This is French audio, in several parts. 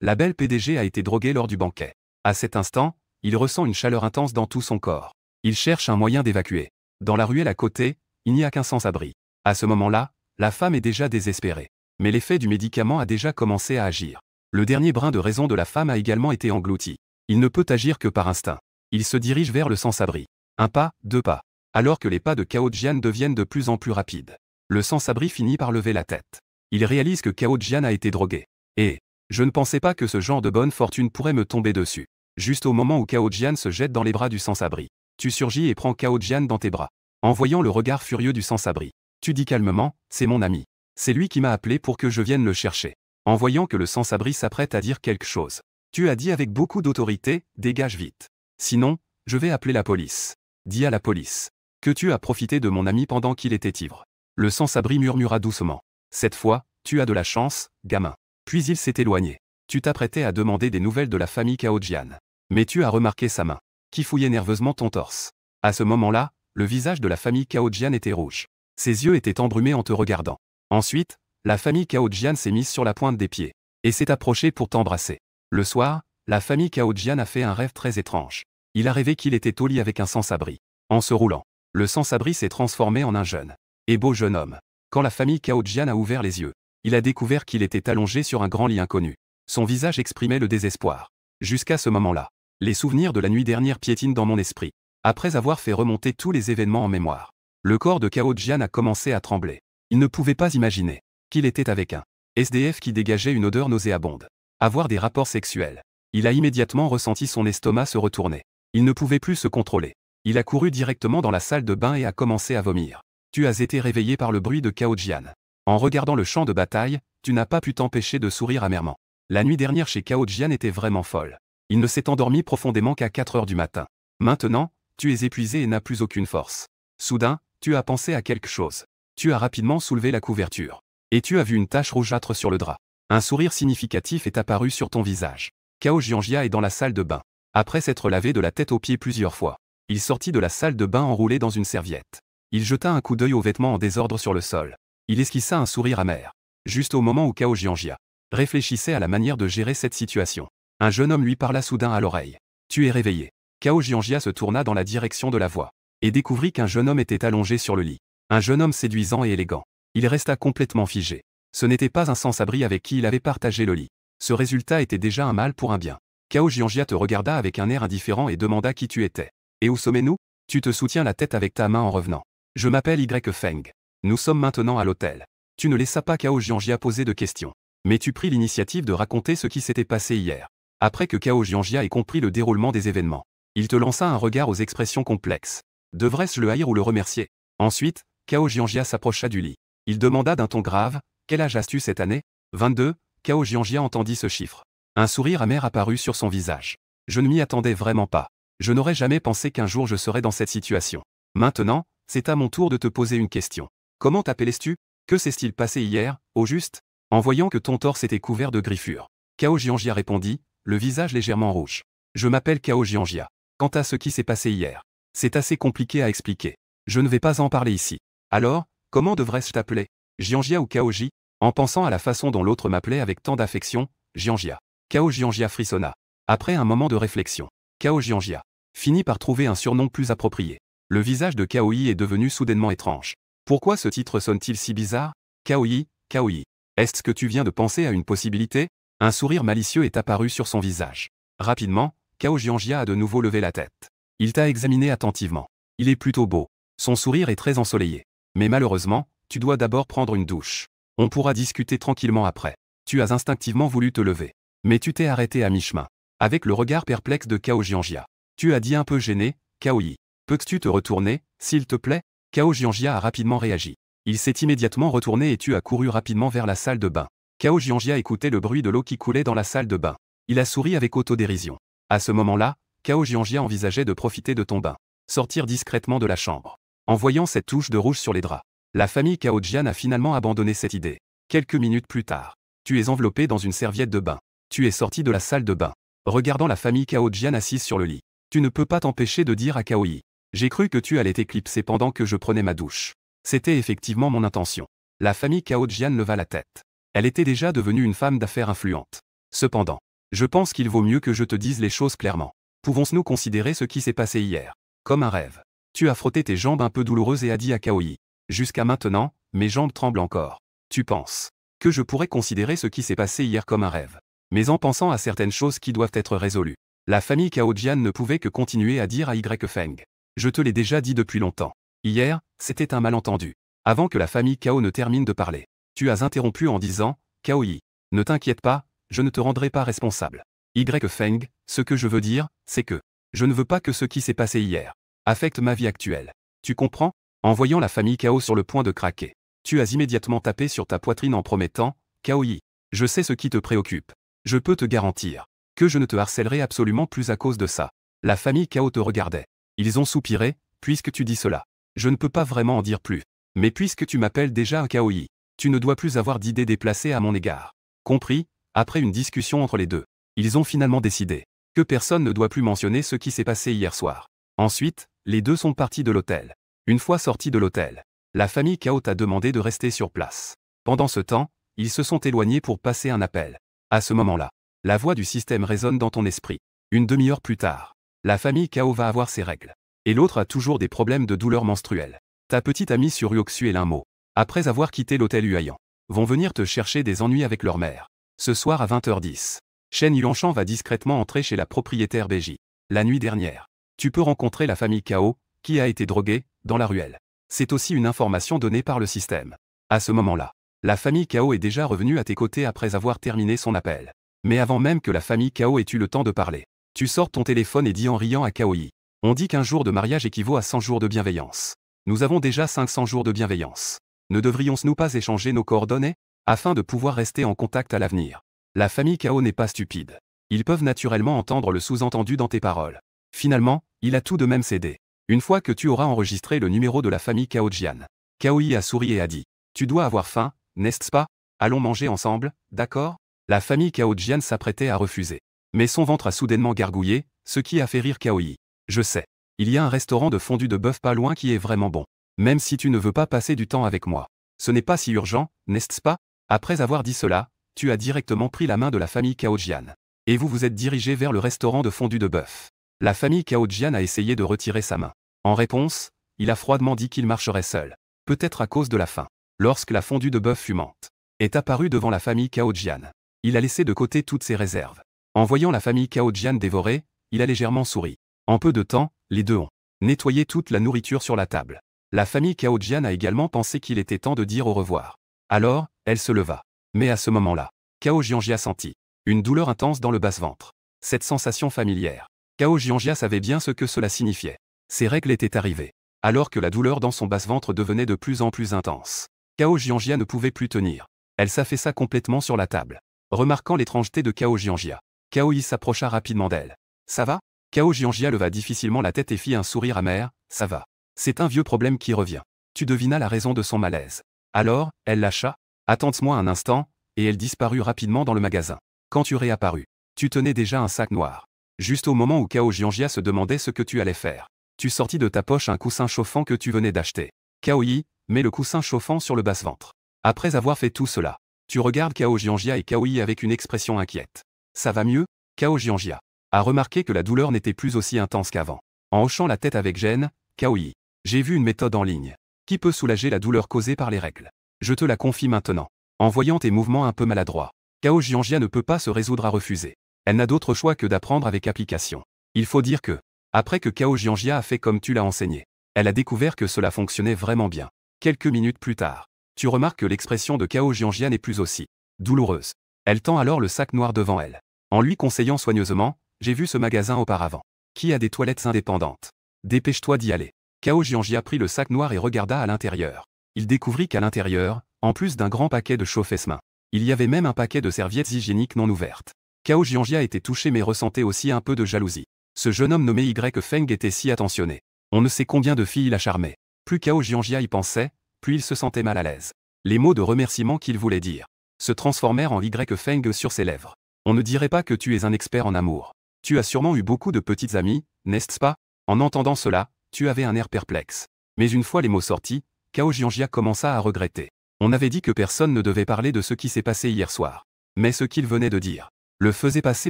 La belle PDG a été droguée lors du banquet. À cet instant, il ressent une chaleur intense dans tout son corps. Il cherche un moyen d'évacuer. Dans la ruelle à côté, il n'y a qu'un sans-abri. À ce moment-là, la femme est déjà désespérée. Mais l'effet du médicament a déjà commencé à agir. Le dernier brin de raison de la femme a également été englouti. Il ne peut agir que par instinct. Il se dirige vers le sans-abri. Un pas, deux pas. Alors que les pas de Cao Jian deviennent de plus en plus rapides. Le sans-abri finit par lever la tête. Il réalise que Cao Jian a été drogué. Et je ne pensais pas que ce genre de bonne fortune pourrait me tomber dessus. Juste au moment où Cao Jian se jette dans les bras du sans-abri. Tu surgis et prends Cao Jian dans tes bras. En voyant le regard furieux du sans-abri, tu dis calmement, c'est mon ami. C'est lui qui m'a appelé pour que je vienne le chercher. En voyant que le sans-abri s'apprête à dire quelque chose, tu as dit avec beaucoup d'autorité, dégage vite. Sinon, je vais appeler la police. Dis à la police que tu as profité de mon ami pendant qu'il était ivre. Le sans-abri murmura doucement. Cette fois, tu as de la chance, gamin. Puis il s'est éloigné. Tu t'apprêtais à demander des nouvelles de la famille Cao Jian. Mais tu as remarqué sa main, qui fouillait nerveusement ton torse. À ce moment-là, le visage de la famille Cao Jian était rouge. Ses yeux étaient embrumés en te regardant. Ensuite, la famille Cao Jian s'est mise sur la pointe des pieds et s'est approchée pour t'embrasser. Le soir, la famille Cao Jian a fait un rêve très étrange. Il a rêvé qu'il était au lit avec un sans-abri. En se roulant, le sans-abri s'est transformé en un jeune et beau jeune homme. Quand la famille Cao Jian a ouvert les yeux, il a découvert qu'il était allongé sur un grand lit inconnu. Son visage exprimait le désespoir. Jusqu'à ce moment-là, les souvenirs de la nuit dernière piétinent dans mon esprit. Après avoir fait remonter tous les événements en mémoire, le corps de Cao Jian a commencé à trembler. Il ne pouvait pas imaginer qu'il était avec un SDF qui dégageait une odeur nauséabonde. Avoir des rapports sexuels. Il a immédiatement ressenti son estomac se retourner. Il ne pouvait plus se contrôler. Il a couru directement dans la salle de bain et a commencé à vomir. Tu as été réveillé par le bruit de Cao Jian. En regardant le champ de bataille, tu n'as pas pu t'empêcher de sourire amèrement. La nuit dernière chez Cao Jian était vraiment folle. Il ne s'est endormi profondément qu'à 4 heures du matin. Maintenant, tu es épuisé et n'as plus aucune force. Soudain, tu as pensé à quelque chose. Tu as rapidement soulevé la couverture. Et tu as vu une tache rougeâtre sur le drap. Un sourire significatif est apparu sur ton visage. Cao Jianjia est dans la salle de bain. Après s'être lavé de la tête aux pieds plusieurs fois, il sortit de la salle de bain enroulé dans une serviette. Il jeta un coup d'œil aux vêtements en désordre sur le sol. Il esquissa un sourire amer. Juste au moment où Cao Jianjia réfléchissait à la manière de gérer cette situation, un jeune homme lui parla soudain à l'oreille. Tu es réveillé. Cao Jianjia se tourna dans la direction de la voix et découvrit qu'un jeune homme était allongé sur le lit. Un jeune homme séduisant et élégant. Il resta complètement figé. Ce n'était pas un sans-abri avec qui il avait partagé le lit. Ce résultat était déjà un mal pour un bien. Cao Jianjia te regarda avec un air indifférent et demanda qui tu étais. Et où sommes-nous? Tu te soutiens la tête avec ta main en revenant. Je m'appelle Y Feng. Nous sommes maintenant à l'hôtel. Tu ne laissas pas Cao Jianjia poser de questions. Mais tu pris l'initiative de raconter ce qui s'était passé hier. Après que Cao Jianjia ait compris le déroulement des événements, il te lança un regard aux expressions complexes. Devrais-je le haïr ou le remercier? Ensuite, Cao Jianjia s'approcha du lit. Il demanda d'un ton grave, quel âge as-tu cette année? 22, Cao Jianjia entendit ce chiffre. Un sourire amer apparut sur son visage. Je ne m'y attendais vraiment pas. Je n'aurais jamais pensé qu'un jour je serais dans cette situation. Maintenant, c'est à mon tour de te poser une question. Comment t'appelais-tu? Que s'est-il passé hier, au juste? En voyant que ton torse était couvert de griffures, Cao Jianjia répondit, le visage légèrement rouge. Je m'appelle Cao Jianjia. Quant à ce qui s'est passé hier, c'est assez compliqué à expliquer. Je ne vais pas en parler ici. Alors, comment devrais-je t'appeler? Jianjia ou Caoji? En pensant à la façon dont l'autre m'appelait avec tant d'affection, Jianjia. Cao Jianjia frissonna. Après un moment de réflexion, Cao Jianjia finit par trouver un surnom plus approprié. Le visage de Caoyi est devenu soudainement étrange. Pourquoi ce titre sonne-t-il si bizarre? Caoyi, Caoyi. Est-ce que tu viens de penser à une possibilité? Un sourire malicieux est apparu sur son visage. Rapidement, Cao Jianjia a de nouveau levé la tête. Il t'a examiné attentivement. Il est plutôt beau. Son sourire est très ensoleillé. Mais malheureusement, tu dois d'abord prendre une douche. On pourra discuter tranquillement après. Tu as instinctivement voulu te lever. Mais tu t'es arrêté à mi-chemin. Avec le regard perplexe de Cao Jianjia. Tu as dit un peu gêné, Caoyi. Peux-tu te retourner, s'il te plaît? Cao Jianjia a rapidement réagi. Il s'est immédiatement retourné et tu as couru rapidement vers la salle de bain. Cao Jianjia écoutait le bruit de l'eau qui coulait dans la salle de bain. Il a souri avec autodérision. À ce moment-là, Cao Jianjia envisageait de profiter de ton bain. Sortir discrètement de la chambre. En voyant cette touche de rouge sur les draps, la famille Cao Jian a finalement abandonné cette idée. Quelques minutes plus tard, tu es enveloppé dans une serviette de bain. Tu es sorti de la salle de bain. Regardant la famille Cao Jian assise sur le lit, tu ne peux pas t'empêcher de dire à Caoyi. J'ai cru que tu allais t'éclipser pendant que je prenais ma douche. C'était effectivement mon intention. La famille Cao Jian leva la tête. Elle était déjà devenue une femme d'affaires influente. Cependant, Je pense qu'il vaut mieux que je te dise les choses clairement. Pouvons-nous considérer ce qui s'est passé hier comme un rêve? Tu as frotté tes jambes un peu douloureuses et as dit à Kaoi. Jusqu'à maintenant, mes jambes tremblent encore. Tu penses que je pourrais considérer ce qui s'est passé hier comme un rêve. Mais en pensant à certaines choses qui doivent être résolues. La famille Cao Jian ne pouvait que continuer à dire à Y Feng. Je te l'ai déjà dit depuis longtemps. Hier, c'était un malentendu. Avant que la famille Cao ne termine de parler, tu as interrompu en disant, Kaoi, ne t'inquiète pas, je ne te rendrai pas responsable. Y Feng, ce que je veux dire, c'est que je ne veux pas que ce qui s'est passé hier affecte ma vie actuelle. Tu comprends? En voyant la famille Cao sur le point de craquer, tu as immédiatement tapé sur ta poitrine en promettant, Kaoi, je sais ce qui te préoccupe. Je peux te garantir que je ne te harcèlerai absolument plus à cause de ça. La famille Cao te regardait. Ils ont soupiré, puisque tu dis cela. Je ne peux pas vraiment en dire plus. Mais puisque tu m'appelles déjà Kaoi, tu ne dois plus avoir d'idées déplacées à mon égard. Compris? Après une discussion entre les deux, ils ont finalement décidé que personne ne doit plus mentionner ce qui s'est passé hier soir. Ensuite, les deux sont partis de l'hôtel. Une fois sortis de l'hôtel, la famille Cao t'a demandé de rester sur place. Pendant ce temps, ils se sont éloignés pour passer un appel. À ce moment-là, la voix du système résonne dans ton esprit. Une demi-heure plus tard, la famille Cao va avoir ses règles. Et l'autre a toujours des problèmes de douleur menstruelle. Ta petite amie sur Yoxu et Linmo, après avoir quitté l'hôtel Huayan, vont venir te chercher des ennuis avec leur mère. Ce soir à 20h10, Shen Yuanshan va discrètement entrer chez la propriétaire Beiji. La nuit dernière, tu peux rencontrer la famille Cao, qui a été droguée, dans la ruelle. C'est aussi une information donnée par le système. À ce moment-là, la famille Cao est déjà revenue à tes côtés après avoir terminé son appel. Mais avant même que la famille Cao ait eu le temps de parler, tu sors ton téléphone et dis en riant à Kaoi. On dit qu'un jour de mariage équivaut à 100 jours de bienveillance. Nous avons déjà 500 jours de bienveillance. Ne devrions-nous pas échanger nos coordonnées afin de pouvoir rester en contact à l'avenir? La famille Cao n'est pas stupide. Ils peuvent naturellement entendre le sous-entendu dans tes paroles. Finalement, il a tout de même cédé. Une fois que tu auras enregistré le numéro de la famille Cao Jian, Kaoi a souri et a dit, tu dois avoir faim, n'est-ce pas? Allons manger ensemble, d'accord? La famille Cao Jian s'apprêtait à refuser. Mais son ventre a soudainement gargouillé, ce qui a fait rire Kaoi. Je sais. Il y a un restaurant de fondue de bœuf pas loin qui est vraiment bon. Même si tu ne veux pas passer du temps avec moi. Ce n'est pas si urgent, n'est-ce pas? Après avoir dit cela, tu as directement pris la main de la famille Cao Jian. Et vous vous êtes dirigé vers le restaurant de fondue de bœuf. La famille Cao Jian a essayé de retirer sa main. En réponse, il a froidement dit qu'il marcherait seul. Peut-être à cause de la faim. Lorsque la fondue de bœuf fumante est apparue devant la famille Cao Jian, il a laissé de côté toutes ses réserves. En voyant la famille Cao Jian dévorée, il a légèrement souri. En peu de temps, les deux ont nettoyé toute la nourriture sur la table. La famille Cao Jian a également pensé qu'il était temps de dire au revoir. Alors, elle se leva. Mais à ce moment-là, Cao Jianjia sentit une douleur intense dans le basse-ventre. Cette sensation familière. Cao Jianjia savait bien ce que cela signifiait. Ses règles étaient arrivées. Alors que la douleur dans son basse-ventre devenait de plus en plus intense. Cao Jianjia ne pouvait plus tenir. Elle s'affaissa complètement sur la table. Remarquant l'étrangeté de Cao Jianjia, Kaoi s'approcha rapidement d'elle. Ça va? Cao Jianjia leva difficilement la tête et fit un sourire amer. Ça va. C'est un vieux problème qui revient. Tu devinas la raison de son malaise. Alors, elle lâcha. Attends-moi un instant, et elle disparut rapidement dans le magasin. Quand tu réapparus, tu tenais déjà un sac noir. Juste au moment où Cao Jianjia se demandait ce que tu allais faire. Tu sortis de ta poche un coussin chauffant que tu venais d'acheter. Kaoi, mets le coussin chauffant sur le basse-ventre. Après avoir fait tout cela, tu regardes Cao Jianjia et Kaoi avec une expression inquiète. Ça va mieux? Cao Jianjia a remarqué que la douleur n'était plus aussi intense qu'avant. En hochant la tête avec gêne, Kaoi, j'ai vu une méthode en ligne qui peut soulager la douleur causée par les règles. Je te la confie maintenant. En voyant tes mouvements un peu maladroits, Cao Jianjia ne peut pas se résoudre à refuser. Elle n'a d'autre choix que d'apprendre avec application. Il faut dire que, après que Cao Jianjia a fait comme tu l'as enseigné, elle a découvert que cela fonctionnait vraiment bien. Quelques minutes plus tard, tu remarques que l'expression de Cao Jianjia n'est plus aussi douloureuse. Elle tend alors le sac noir devant elle. En lui conseillant soigneusement, j'ai vu ce magasin auparavant. Qui a des toilettes indépendantes? Dépêche-toi d'y aller. Cao Jianjia prit le sac noir et regarda à l'intérieur. Il découvrit qu'à l'intérieur, en plus d'un grand paquet de chauffe-mains, il y avait même un paquet de serviettes hygiéniques non ouvertes. Cao Jianjia était touché mais ressentait aussi un peu de jalousie. Ce jeune homme nommé Y Feng était si attentionné. On ne sait combien de filles il a charmé. Plus Cao Jianjia y pensait, plus il se sentait mal à l'aise. Les mots de remerciement qu'il voulait dire se transformèrent en Y Feng sur ses lèvres. On ne dirait pas que tu es un expert en amour. Tu as sûrement eu beaucoup de petites amies, n'est-ce pas? En entendant cela, tu avais un air perplexe. Mais une fois les mots sortis, Cao Jianjia commença à regretter. On avait dit que personne ne devait parler de ce qui s'est passé hier soir. Mais ce qu'il venait de dire le faisait passer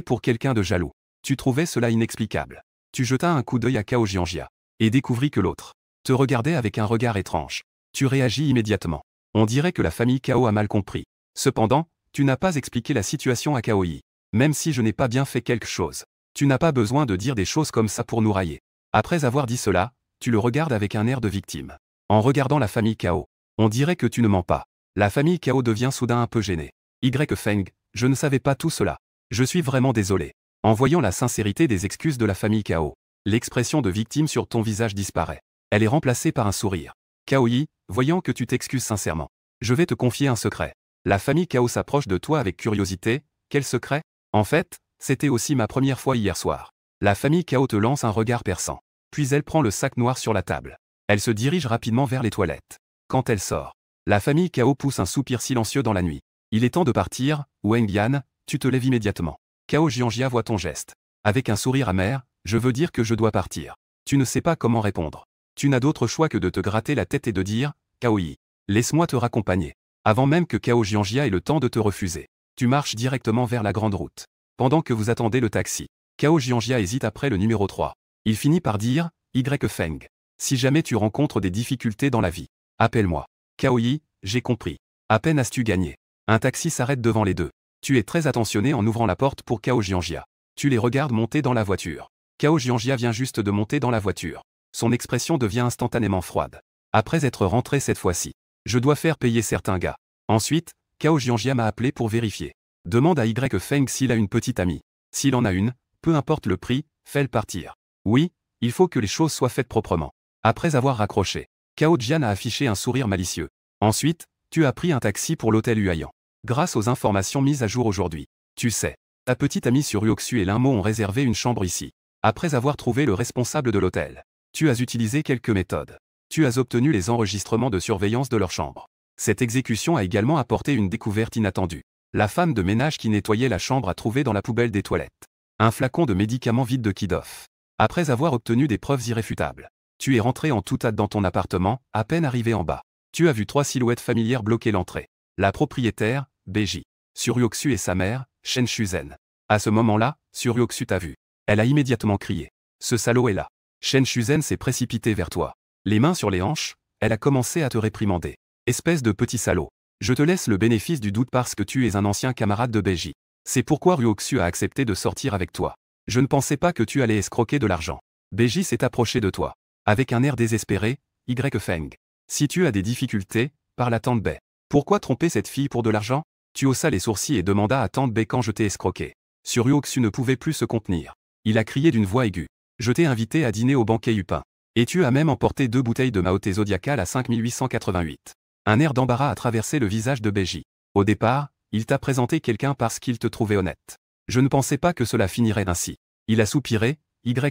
pour quelqu'un de jaloux. Tu trouvais cela inexplicable. Tu jetas un coup d'œil à Kao Jianjia et découvris que l'autre te regardait avec un regard étrange. Tu réagis immédiatement. On dirait que la famille Kao a mal compris. Cependant, tu n'as pas expliqué la situation à Kao Yi. Même si je n'ai pas bien fait quelque chose. Tu n'as pas besoin de dire des choses comme ça pour nous railler. Après avoir dit cela, tu le regardes avec un air de victime. En regardant la famille Kao, on dirait que tu ne mens pas. La famille Kao devient soudain un peu gênée. Feng, je ne savais pas tout cela. Je suis vraiment désolé. En voyant la sincérité des excuses de la famille Kao, l'expression de victime sur ton visage disparaît. Elle est remplacée par un sourire. Kao Yi, voyant que tu t'excuses sincèrement, je vais te confier un secret. La famille Kao s'approche de toi avec curiosité. Quel secret? En fait, c'était aussi ma première fois hier soir. La famille Kao te lance un regard perçant. Puis elle prend le sac noir sur la table. Elle se dirige rapidement vers les toilettes. Quand elle sort, la famille Kao pousse un soupir silencieux dans la nuit. Il est temps de partir, Wang Yan, tu te lèves immédiatement. Kao Jianjia voit ton geste. Avec un sourire amer, je veux dire que je dois partir. Tu ne sais pas comment répondre. Tu n'as d'autre choix que de te gratter la tête et de dire, Kao Yi, laisse-moi te raccompagner. Avant même que Kao Jianjia ait le temps de te refuser. Tu marches directement vers la grande route. Pendant que vous attendez le taxi, Kao Jianjia hésite après le numéro 3. Il finit par dire, Feng. Si jamais tu rencontres des difficultés dans la vie, appelle-moi. Kao Yi, j'ai compris. À peine as-tu gagné. Un taxi s'arrête devant les deux. Tu es très attentionné en ouvrant la porte pour Kao Jianjia. Tu les regardes monter dans la voiture. Kao Jianjia vient juste de monter dans la voiture. Son expression devient instantanément froide. Après être rentré cette fois-ci, je dois faire payer certains gars. Ensuite, Kao Jianjia m'a appelé pour vérifier. Demande à Feng s'il a une petite amie. S'il en a une, peu importe le prix, fais-le partir. Oui, il faut que les choses soient faites proprement. Après avoir raccroché, Kao Jian a affiché un sourire malicieux. Ensuite, tu as pris un taxi pour l'hôtel Huayan. Grâce aux informations mises à jour aujourd'hui, tu sais, ta petite amie sur Yuoxu et Linmo ont réservé une chambre ici. Après avoir trouvé le responsable de l'hôtel, tu as utilisé quelques méthodes. Tu as obtenu les enregistrements de surveillance de leur chambre. Cette exécution a également apporté une découverte inattendue. La femme de ménage qui nettoyait la chambre a trouvé dans la poubelle des toilettes un flacon de médicaments vide de Kidoff. Après avoir obtenu des preuves irréfutables, tu es rentré en toute hâte dans ton appartement. À peine arrivé en bas, tu as vu 3 silhouettes familières bloquer l'entrée. La propriétaire, Beiji, Suryoksu et sa mère, Shen Shuzen. À ce moment-là, Suryoksu t'a vu. Elle a immédiatement crié. Ce salaud est là. Shen Shuzen s'est précipité vers toi. Les mains sur les hanches, elle a commencé à te réprimander. Espèce de petit salaud. Je te laisse le bénéfice du doute parce que tu es un ancien camarade de Beiji. C'est pourquoi Ryoksu a accepté de sortir avec toi. Je ne pensais pas que tu allais escroquer de l'argent. Beiji s'est approché de toi. Avec un air désespéré, Feng. Si tu as des difficultés, parle à Tante Bai. Pourquoi tromper cette fille pour de l'argent? Tu haussa les sourcils et demanda à Tante Bai quand je t'ai escroqué. Ryoksu ne pouvait plus se contenir. Il a crié d'une voix aiguë. Je t'ai invité à dîner au banquet Yupin. Et tu as même emporté 2 bouteilles de Maoté Zodiacal à 5888. Un air d'embarras a traversé le visage de Beiji. Au départ, il t'a présenté quelqu'un parce qu'il te trouvait honnête. Je ne pensais pas que cela finirait ainsi. Il a soupiré,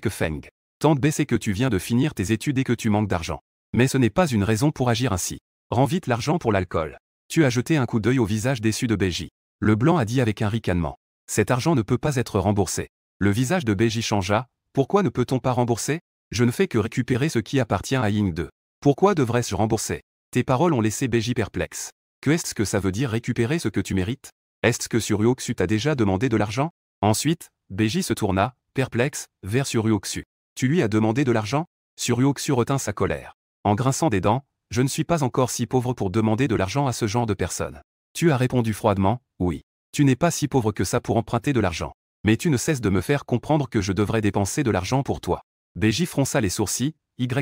Feng. Tante Bai sait que tu viens de finir tes études et que tu manques d'argent. Mais ce n'est pas une raison pour agir ainsi. Rends vite l'argent pour l'alcool. Tu as jeté un coup d'œil au visage déçu de Beiji. Le blanc a dit avec un ricanement. Cet argent ne peut pas être remboursé. Le visage de Beiji changea. Pourquoi ne peut-on pas rembourser? Je ne fais que récupérer ce qui appartient à Ying 2. Pourquoi devrais-je rembourser? Tes paroles ont laissé Beiji perplexe. Que est-ce que ça veut dire récupérer ce que tu mérites? Est-ce que Suryoksu t'a déjà demandé de l'argent? Ensuite, Beiji se tourna, perplexe, vers Suryoksu. Tu lui as demandé de l'argent? Suryoksu retint sa colère. En grinçant des dents, je ne suis pas encore si pauvre pour demander de l'argent à ce genre de personne. Tu as répondu froidement, oui. Tu n'es pas si pauvre que ça pour emprunter de l'argent. Mais tu ne cesses de me faire comprendre que je devrais dépenser de l'argent pour toi. Beiji fronça les sourcils,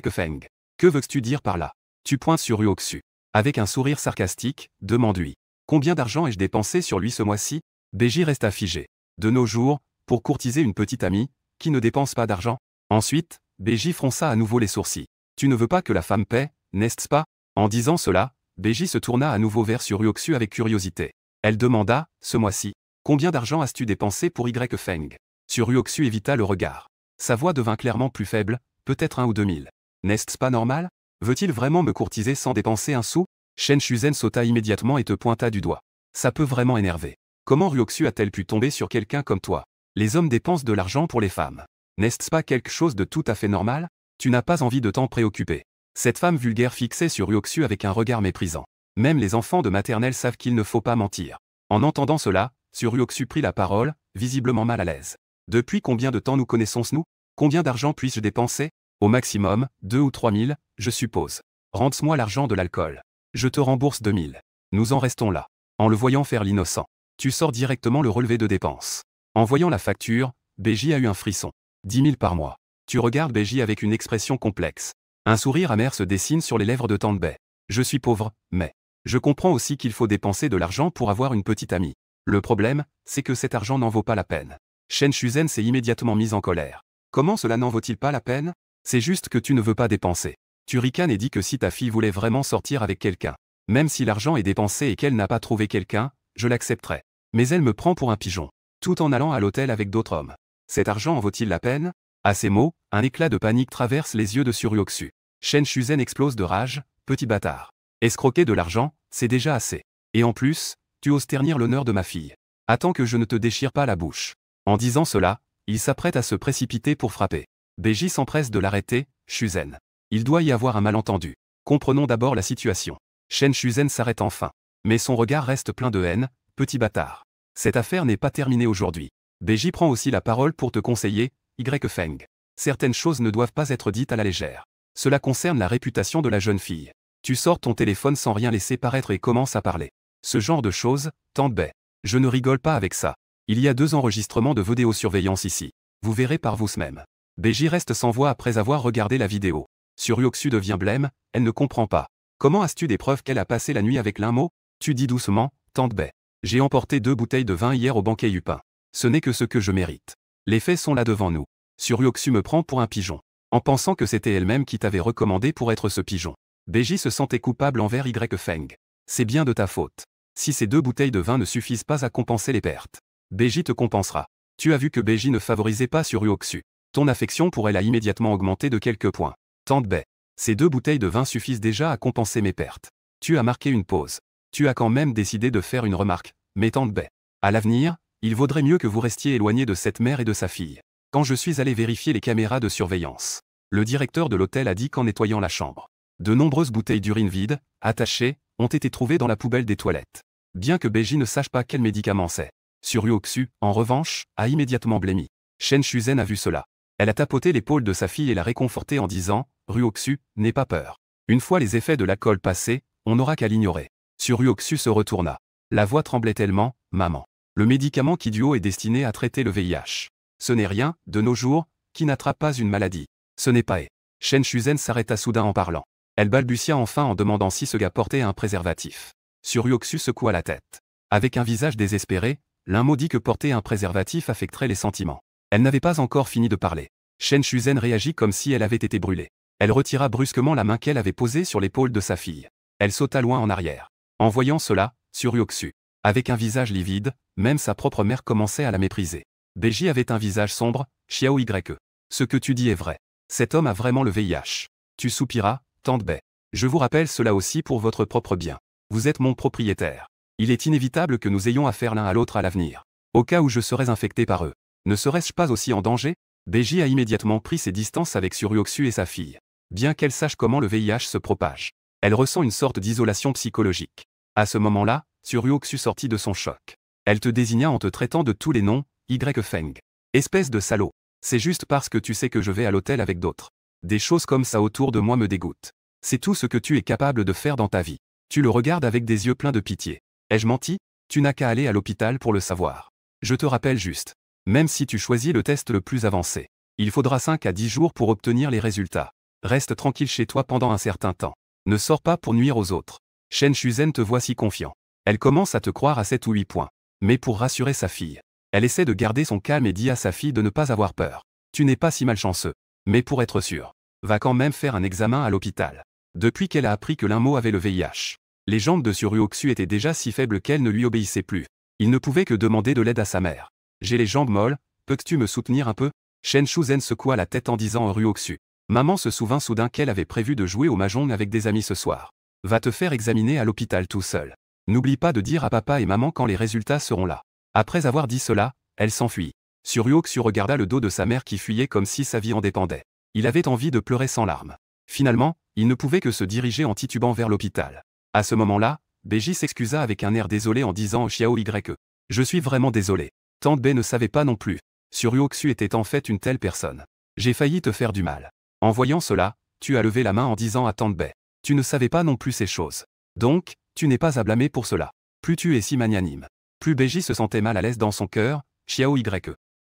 Feng. Que veux-tu dire par là? Tu pointes sur Ryoksu. Avec un sourire sarcastique, demande-lui. Combien d'argent ai-je dépensé sur lui ce mois-ci? Beiji resta figé. De nos jours, pour courtiser une petite amie, qui ne dépense pas d'argent? Ensuite, Beiji fronça à nouveau les sourcils. Tu ne veux pas que la femme paie, n'est-ce pas? En disant cela, Beiji se tourna à nouveau vers Suryoksu avec curiosité. Elle demanda, ce mois-ci, combien d'argent as-tu dépensé pour Feng? Suryoksu évita le regard. Sa voix devint clairement plus faible, peut-être 1 ou 2000. N'est-ce pas normal? Veut-il vraiment me courtiser sans dépenser un sou? Shen Shuzen sauta immédiatement et te pointa du doigt. Ça peut vraiment énerver. Comment Ryoksu a-t-elle pu tomber sur quelqu'un comme toi? Les hommes dépensent de l'argent pour les femmes. N'est-ce pas quelque chose de tout à fait normal? Tu n'as pas envie de t'en préoccuper. Cette femme vulgaire fixait sur Ryoksu avec un regard méprisant. Même les enfants de maternelle savent qu'il ne faut pas mentir. En entendant cela, Ryoksu prit la parole. visiblement mal à l'aise. Depuis combien de temps nous connaissons-nous? Combien d'argent puis-je dépenser? Au maximum, 2 ou 3 000, je suppose. Rends-moi l'argent de l'alcool. Je te rembourse 2 000. Nous en restons là. En le voyant faire l'innocent, tu sors directement le relevé de dépenses. En voyant la facture, BJ a eu un frisson. 10 000 par mois. Tu regardes BJ avec une expression complexe. Un sourire amer se dessine sur les lèvres de Tante Bai. Je suis pauvre, mais je comprends aussi qu'il faut dépenser de l'argent pour avoir une petite amie. Le problème, c'est que cet argent n'en vaut pas la peine. Shen Shuzen s'est immédiatement mise en colère. Comment cela n'en vaut-il pas la peine? C'est juste que tu ne veux pas dépenser. Tu ricanes et dis que si ta fille voulait vraiment sortir avec quelqu'un, même si l'argent est dépensé et qu'elle n'a pas trouvé quelqu'un, je l'accepterais. Mais elle me prend pour un pigeon, tout en allant à l'hôtel avec d'autres hommes. Cet argent en vaut-il la peine? À ces mots, un éclat de panique traverse les yeux de Suryoksu. Shen Shuzen explose de rage. Petit bâtard. Escroquer de l'argent, c'est déjà assez. Et en plus, tu oses ternir l'honneur de ma fille. Attends que je ne te déchire pas la bouche. En disant cela, il s'apprête à se précipiter pour frapper. BJ s'empresse de l'arrêter. Shuzen. Il doit y avoir un malentendu. Comprenons d'abord la situation. Shen Shuzen s'arrête enfin. Mais son regard reste plein de haine. Petit bâtard. Cette affaire n'est pas terminée aujourd'hui. BJ prend aussi la parole pour te conseiller. Y Feng. Certaines choses ne doivent pas être dites à la légère. Cela concerne la réputation de la jeune fille. Tu sors ton téléphone sans rien laisser paraître et commences à parler. Ce genre de choses, Tante Bai. Je ne rigole pas avec ça. Il y a 2 enregistrements de vidéosurveillance ici. Vous verrez par vous-même. BJ reste sans voix après avoir regardé la vidéo. Suryoksu devient blême, elle ne comprend pas. Comment as-tu des preuves qu'elle a passé la nuit avec l'un? Tu dis doucement, Tante Bai. J'ai emporté 2 bouteilles de vin hier au banquet Yupin. Ce n'est que ce que je mérite. Les faits sont là devant nous. Suryoksu me prend pour un pigeon. En pensant que c'était elle-même qui t'avait recommandé pour être ce pigeon. BJ se sentait coupable envers Y Feng. C'est bien de ta faute. Si ces 2 bouteilles de vin ne suffisent pas à compenser les pertes, BJ te compensera. Tu as vu que BJ ne favorisait pas Suryoksu. Ton affection pour elle a immédiatement augmenté de quelques points. Tante Bai. Ces 2 bouteilles de vin suffisent déjà à compenser mes pertes. Tu as marqué une pause. Tu as quand même décidé de faire une remarque. Mais Tante Bai. À l'avenir, il vaudrait mieux que vous restiez éloigné de cette mère et de sa fille. Quand je suis allé vérifier les caméras de surveillance, le directeur de l'hôtel a dit qu'en nettoyant la chambre, de nombreuses bouteilles d'urine vides, attachées, ont été trouvées dans la poubelle des toilettes. Bien que BJ ne sache pas quel médicament c'est. Suryoksu, en revanche, a immédiatement blêmi. Shen Shuzen a vu cela. Elle a tapoté l'épaule de sa fille et l'a réconforté en disant « Ryoksu, n'aie pas peur. Une fois les effets de l'alcool passés, on n'aura qu'à l'ignorer. » Suryoksu se retourna. La voix tremblait tellement « Maman. Le médicament Kiduo est destiné à traiter le VIH. Ce n'est rien, de nos jours, qui n'attrape pas une maladie. Ce n'est pas. » Shen Shuzen s'arrêta soudain en parlant. Elle balbutia enfin en demandant si ce gars portait un préservatif. Suryoksu secoua la tête. Avec un visage désespéré, l'un dit que porter un préservatif affecterait les sentiments. Elle n'avait pas encore fini de parler. Shen Shuzen réagit comme si elle avait été brûlée. Elle retira brusquement la main qu'elle avait posée sur l'épaule de sa fille. Elle sauta loin en arrière. En voyant cela, Suryoksu, avec un visage livide, même sa propre mère commençait à la mépriser. BJ avait un visage sombre, Xiao Y. Ce que tu dis est vrai. Cet homme a vraiment le VIH. Tu soupiras, Tante Bai. Je vous rappelle cela aussi pour votre propre bien. Vous êtes mon propriétaire. Il est inévitable que nous ayons affaire l'un à l'autre à l'avenir. Au cas où je serais infecté par eux. Ne serais-je pas aussi en danger? BJ a immédiatement pris ses distances avec Suryoksu et sa fille. Bien qu'elle sache comment le VIH se propage, elle ressent une sorte d'isolation psychologique. À ce moment-là, Suryoksu sortit de son choc. Elle te désigna en te traitant de tous les noms, Y Feng. Espèce de salaud. C'est juste parce que tu sais que je vais à l'hôtel avec d'autres. Des choses comme ça autour de moi me dégoûtent. C'est tout ce que tu es capable de faire dans ta vie. Tu le regardes avec des yeux pleins de pitié. Ai-je menti? Tu n'as qu'à aller à l'hôpital pour le savoir. Je te rappelle juste. Même si tu choisis le test le plus avancé, il faudra 5 à 10 jours pour obtenir les résultats. Reste tranquille chez toi pendant un certain temps. Ne sors pas pour nuire aux autres. Shen Shuzen te voit si confiant. Elle commence à te croire à 7 ou 8 points. Mais pour rassurer sa fille, elle essaie de garder son calme et dit à sa fille de ne pas avoir peur. Tu n'es pas si malchanceux. Mais pour être sûr, va quand même faire un examen à l'hôpital. Depuis qu'elle a appris que l'un avait le VIH, les jambes de Suryoksu étaient déjà si faibles qu'elle ne lui obéissait plus. Il ne pouvait que demander de l'aide à sa mère. J'ai les jambes molles, peux-tu me soutenir un peu? Shen Shuzen secoua la tête en disant à Ryoksu. Maman se souvint soudain qu'elle avait prévu de jouer au mahjong avec des amis ce soir. Va te faire examiner à l'hôpital tout seul. N'oublie pas de dire à papa et maman quand les résultats seront là. Après avoir dit cela, elle s'enfuit. Suryoksu regarda le dos de sa mère qui fuyait comme si sa vie en dépendait. Il avait envie de pleurer sans larmes. Finalement, il ne pouvait que se diriger en titubant vers l'hôpital. À ce moment-là, BJ s'excusa avec un air désolé en disant au Xiao Y. Je suis vraiment désolé. Tante Bai ne savait pas non plus. Suryoksu était en fait une telle personne. J'ai failli te faire du mal. En voyant cela, tu as levé la main en disant à Tante Bai. Tu ne savais pas non plus ces choses. Donc, tu n'es pas à blâmer pour cela. Plus tu es si magnanime. Plus Beiji se sentait mal à l'aise dans son cœur, Xiao Ye.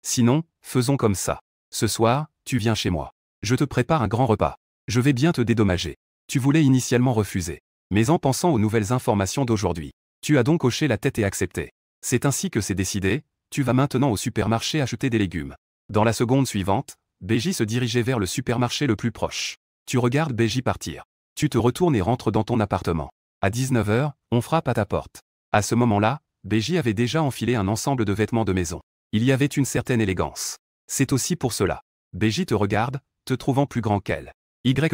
Sinon, faisons comme ça. Ce soir, tu viens chez moi. Je te prépare un grand repas. Je vais bien te dédommager. Tu voulais initialement refuser. Mais en pensant aux nouvelles informations d'aujourd'hui, tu as donc hoché la tête et accepté. C'est ainsi que c'est décidé, tu vas maintenant au supermarché acheter des légumes. Dans la seconde suivante, Beiji se dirigeait vers le supermarché le plus proche. Tu regardes Beiji partir. Tu te retournes et rentres dans ton appartement. À 19 h, on frappe à ta porte. À ce moment-là, Beiji avait déjà enfilé un ensemble de vêtements de maison. Il y avait une certaine élégance. C'est aussi pour cela. Beiji te regarde, te trouvant plus grand qu'elle.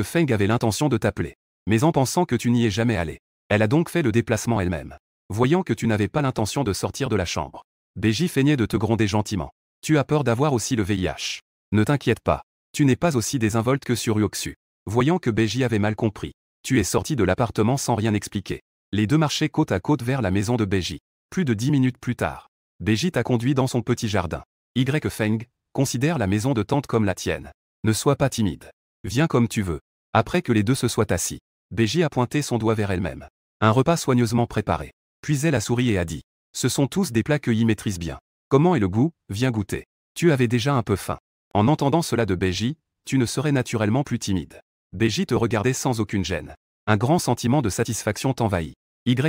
Feng avait l'intention de t'appeler. Mais en pensant que tu n'y es jamais allé. Elle a donc fait le déplacement elle-même. Voyant que tu n'avais pas l'intention de sortir de la chambre. Beiji feignait de te gronder gentiment. Tu as peur d'avoir aussi le VIH. Ne t'inquiète pas. Tu n'es pas aussi désinvolte que Suryoksu. Voyant que Beiji avait mal compris. Tu es sorti de l'appartement sans rien expliquer. Les deux marchaient côte à côte vers la maison de Beiji. Plus de 10 minutes plus tard. Beiji t'a conduit dans son petit jardin. Feng, considère la maison de tante comme la tienne. Ne sois pas timide. Viens comme tu veux. Après que les deux se soient assis, Beiji a pointé son doigt vers elle-même. Un repas soigneusement préparé. Puis elle a souri et a dit. Ce sont tous des plats que Yi maîtrise bien. Comment est le goût? Viens goûter. Tu avais déjà un peu faim. En entendant cela de Beiji, tu ne serais naturellement plus timide. Beiji te regardait sans aucune gêne. Un grand sentiment de satisfaction t'envahit.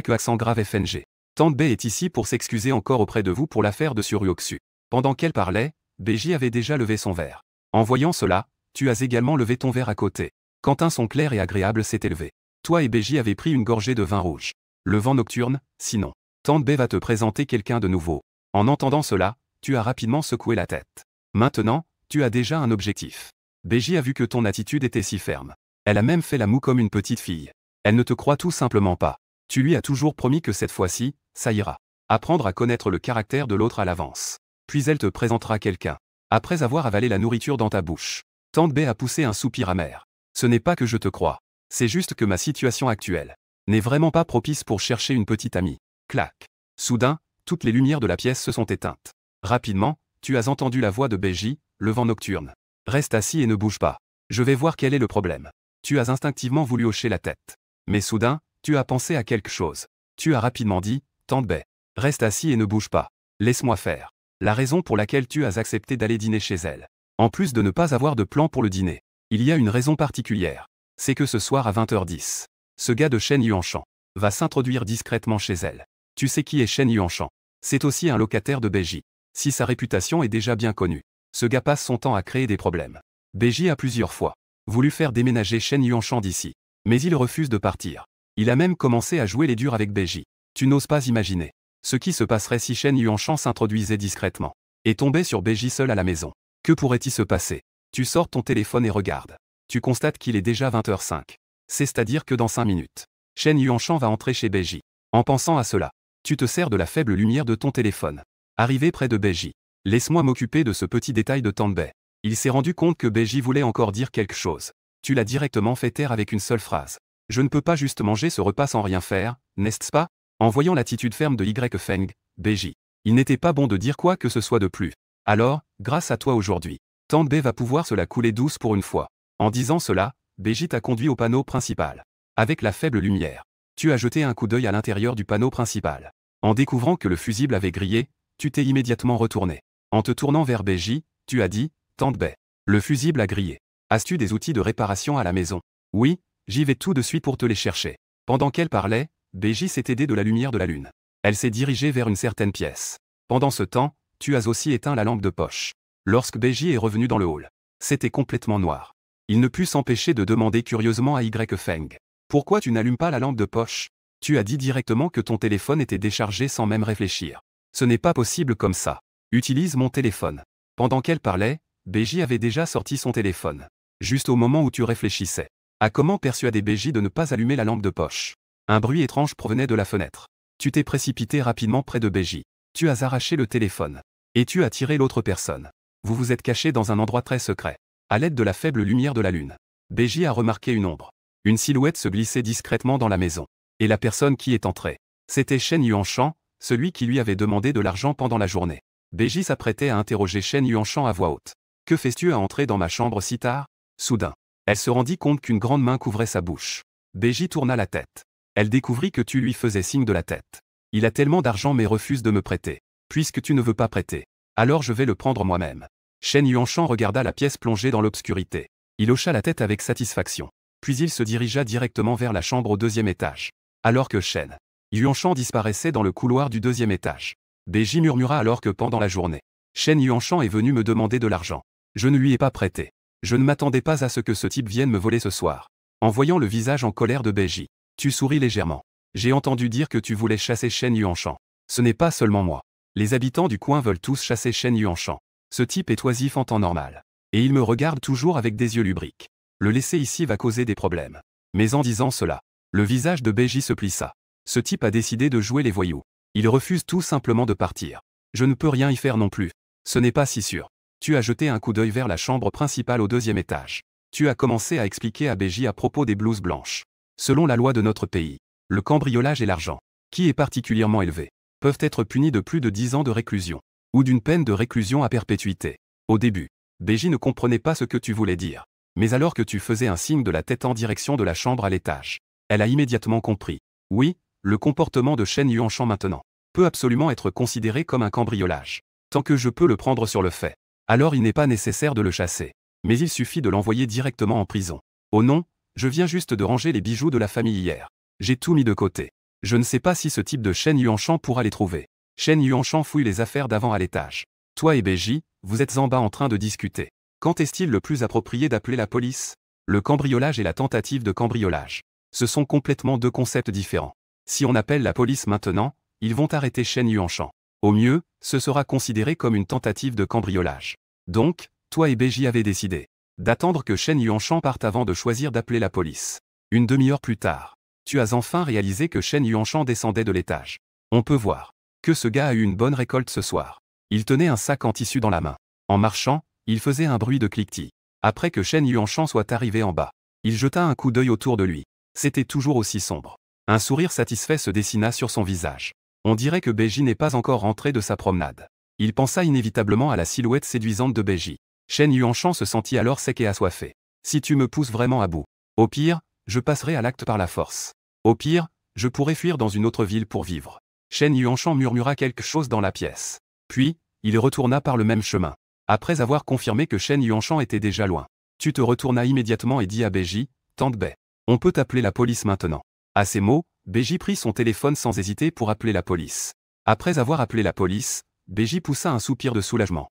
Accent grave FNG. Tante Bai est ici pour s'excuser encore auprès de vous pour l'affaire de Suryoksu. Pendant qu'elle parlait, Beiji avait déjà levé son verre. En voyant cela, tu as également levé ton verre à côté. Quand un son clair et agréable s'est élevé. Toi et Beiji avez pris une gorgée de vin rouge. Le vent nocturne, sinon. Tante Bai va te présenter quelqu'un de nouveau. En entendant cela, tu as rapidement secoué la tête. Maintenant, tu as déjà un objectif. Beiji a vu que ton attitude était si ferme. Elle a même fait la moue comme une petite fille. Elle ne te croit tout simplement pas. Tu lui as toujours promis que cette fois-ci, ça ira. Apprendre à connaître le caractère de l'autre à l'avance. Puis elle te présentera quelqu'un. Après avoir avalé la nourriture dans ta bouche. Tante Bai a poussé un soupir amer. Ce n'est pas que je te crois. C'est juste que ma situation actuelle n'est vraiment pas propice pour chercher une petite amie. Clac. Soudain, toutes les lumières de la pièce se sont éteintes. Rapidement, tu as entendu la voix de Beiji, le vent nocturne. Reste assis et ne bouge pas. Je vais voir quel est le problème. Tu as instinctivement voulu hocher la tête. Mais soudain, tu as pensé à quelque chose. Tu as rapidement dit, Tante Bai, reste assis et ne bouge pas. Laisse-moi faire. La raison pour laquelle tu as accepté d'aller dîner chez elle. En plus de ne pas avoir de plan pour le dîner. Il y a une raison particulière. C'est que ce soir à 20 h 10, ce gars de Shen Yuanshan va s'introduire discrètement chez elle. Tu sais qui est Shen Yuanshan? C'est aussi un locataire de Beiji. Si sa réputation est déjà bien connue, ce gars passe son temps à créer des problèmes. Beiji a plusieurs fois voulu faire déménager Shen Yuanshan d'ici. Mais il refuse de partir. Il a même commencé à jouer les durs avec Beiji. Tu n'oses pas imaginer ce qui se passerait si Shen Yuanshan s'introduisait discrètement et tombait sur Beiji seul à la maison. Que pourrait-il se passer? Tu sors ton téléphone et regardes. Tu constates qu'il est déjà 20 h 05. C'est-à-dire que dans 5 minutes, Shen Yuanshan va entrer chez Beiji. En pensant à cela, tu te sers de la faible lumière de ton téléphone. Arrivé près de Beiji. Laisse-moi m'occuper de ce petit détail de Tante Bai. Il s'est rendu compte que Beiji voulait encore dire quelque chose. Tu l'as directement fait taire avec une seule phrase. Je ne peux pas juste manger ce repas sans rien faire, n'est-ce pas? En voyant l'attitude ferme de Feng, Beiji. Il n'était pas bon de dire quoi que ce soit de plus. Alors, grâce à toi aujourd'hui, Tante Bai va pouvoir se la couler douce pour une fois. En disant cela, Beiji t'a conduit au panneau principal. Avec la faible lumière, tu as jeté un coup d'œil à l'intérieur du panneau principal. En découvrant que le fusible avait grillé, tu t'es immédiatement retourné. En te tournant vers Beiji, tu as dit, Tante Bai, le fusible a grillé. As-tu des outils de réparation à la maison? Oui, j'y vais tout de suite pour te les chercher. Pendant qu'elle parlait, Beiji s'est aidée de la lumière de la lune. Elle s'est dirigée vers une certaine pièce. Pendant ce temps, tu as aussi éteint la lampe de poche. Lorsque Beiji est revenu dans le hall, c'était complètement noir. Il ne put s'empêcher de demander curieusement à Feng. Pourquoi tu n'allumes pas la lampe de poche? Tu as dit directement que ton téléphone était déchargé sans même réfléchir. Ce n'est pas possible comme ça. Utilise mon téléphone. Pendant qu'elle parlait, Beiji avait déjà sorti son téléphone. Juste au moment où tu réfléchissais à comment persuader Beiji de ne pas allumer la lampe de poche. Un bruit étrange provenait de la fenêtre. Tu t'es précipité rapidement près de Beiji. Tu as arraché le téléphone. Et tu as tiré l'autre personne. Vous vous êtes caché dans un endroit très secret. À l'aide de la faible lumière de la lune, Beiji a remarqué une ombre. Une silhouette se glissait discrètement dans la maison. Et la personne qui est entrée, c'était Shen Yuanshan, celui qui lui avait demandé de l'argent pendant la journée. Beji s'apprêtait à interroger Shen Yuanshan à voix haute. « Que fais-tu à entrer dans ma chambre si tard ?» Soudain, elle se rendit compte qu'une grande main couvrait sa bouche. Beji tourna la tête. Elle découvrit que tu lui faisais signe de la tête. « Il a tellement d'argent mais refuse de me prêter. Puisque tu ne veux pas prêter, alors je vais le prendre moi-même. » Shen Yuanshan regarda la pièce plongée dans l'obscurité. Il hocha la tête avec satisfaction. Puis il se dirigea directement vers la chambre au 2e étage. Alors que Shen Yuanshan disparaissait dans le couloir du 2e étage. Beji murmura alors que pendant la journée, Shen Yuanshan est venu me demander de l'argent. Je ne lui ai pas prêté. Je ne m'attendais pas à ce que ce type vienne me voler ce soir. En voyant le visage en colère de Beji, tu souris légèrement. J'ai entendu dire que tu voulais chasser Shen Yuanshan. Ce n'est pas seulement moi. Les habitants du coin veulent tous chasser Shen Yuanshan. Ce type est oisif en temps normal. Et il me regarde toujours avec des yeux lubriques. Le laisser ici va causer des problèmes. Mais en disant cela, le visage de Beji se plissa. Ce type a décidé de jouer les voyous. Il refuse tout simplement de partir. Je ne peux rien y faire non plus. Ce n'est pas si sûr. Tu as jeté un coup d'œil vers la chambre principale au 2e étage. Tu as commencé à expliquer à Beji à propos des blouses blanches. Selon la loi de notre pays, le cambriolage et l'argent, qui est particulièrement élevé, peuvent être punis de plus de 10 ans de réclusion, ou d'une peine de réclusion à perpétuité. Au début, Beji ne comprenait pas ce que tu voulais dire. Mais alors que tu faisais un signe de la tête en direction de la chambre à l'étage, elle a immédiatement compris. Oui, le comportement de Shen Yuanshan maintenant peut absolument être considéré comme un cambriolage. Tant que je peux le prendre sur le fait, alors il n'est pas nécessaire de le chasser. Mais il suffit de l'envoyer directement en prison. Oh non, je viens juste de ranger les bijoux de la famille hier. J'ai tout mis de côté. Je ne sais pas si ce type de Shen Yuanshan pourra les trouver. Shen Yuanshan fouille les affaires d'avant à l'étage. Toi et Beji, vous êtes en bas en train de discuter. Quand est-il le plus approprié d'appeler la police? Le cambriolage et la tentative de cambriolage. Ce sont complètement deux concepts différents. Si on appelle la police maintenant, ils vont arrêter Shen Yuanshan. Au mieux, ce sera considéré comme une tentative de cambriolage. Donc, toi et Beji avez décidé d'attendre que Shen Yuanshan parte avant de choisir d'appeler la police. Une demi-heure plus tard, tu as enfin réalisé que Shen Yuanshan descendait de l'étage. On peut voir que ce gars a eu une bonne récolte ce soir. Il tenait un sac en tissu dans la main. En marchant, il faisait un bruit de cliquetis. Après que Shen Yuanshan soit arrivé en bas, il jeta un coup d'œil autour de lui. C'était toujours aussi sombre. Un sourire satisfait se dessina sur son visage. On dirait que Beji n'est pas encore rentré de sa promenade. Il pensa inévitablement à la silhouette séduisante de Beji. Shen Yuanshan se sentit alors sec et assoiffé. Si tu me pousses vraiment à bout, au pire, je passerai à l'acte par la force. Au pire, je pourrais fuir dans une autre ville pour vivre. Shen Yuanshan murmura quelque chose dans la pièce. Puis, il retourna par le même chemin. Après avoir confirmé que Shen Yuanshan était déjà loin, tu te retournas immédiatement et dis à Beji, Tante Bai, on peut appeler la police maintenant. À ces mots, Beji prit son téléphone sans hésiter pour appeler la police. Après avoir appelé la police, Beji poussa un soupir de soulagement.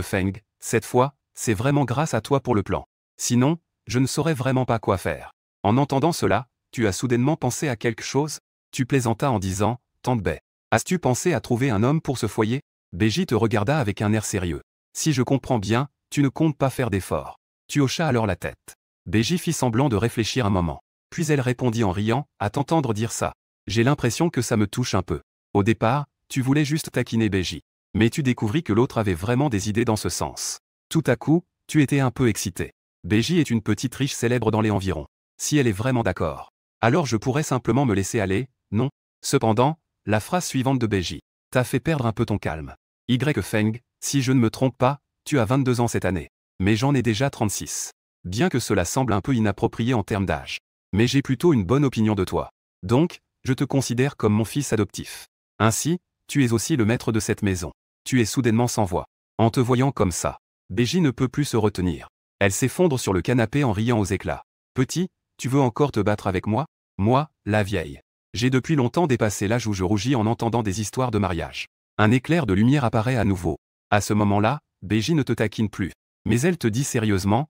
Feng, cette fois, c'est vraiment grâce à toi pour le plan. Sinon, je ne saurais vraiment pas quoi faire. En entendant cela, tu as soudainement pensé à quelque chose? Tu plaisantas en disant, Tante Bai, as-tu pensé à trouver un homme pour ce foyer? Beji te regarda avec un air sérieux. Si je comprends bien, tu ne comptes pas faire d'efforts. Tu hochas alors la tête. Beji fit semblant de réfléchir un moment. Puis elle répondit en riant, à t'entendre dire ça. J'ai l'impression que ça me touche un peu. Au départ, tu voulais juste taquiner Beji. Mais tu découvris que l'autre avait vraiment des idées dans ce sens. Tout à coup, tu étais un peu excité. Beji est une petite riche célèbre dans les environs. Si elle est vraiment d'accord, alors je pourrais simplement me laisser aller, non? Cependant, la phrase suivante de Beji t'a fait perdre un peu ton calme. Feng, si je ne me trompe pas, tu as 22 ans cette année. Mais j'en ai déjà 36. Bien que cela semble un peu inapproprié en termes d'âge. Mais j'ai plutôt une bonne opinion de toi. Donc, je te considère comme mon fils adoptif. Ainsi, tu es aussi le maître de cette maison. Tu es soudainement sans voix. En te voyant comme ça, Beji ne peut plus se retenir. Elle s'effondre sur le canapé en riant aux éclats. Petit, tu veux encore te battre avec moi? Moi, la vieille. J'ai depuis longtemps dépassé l'âge où je rougis en entendant des histoires de mariage. Un éclair de lumière apparaît à nouveau. À ce moment-là, Beji ne te taquine plus. Mais elle te dit sérieusement,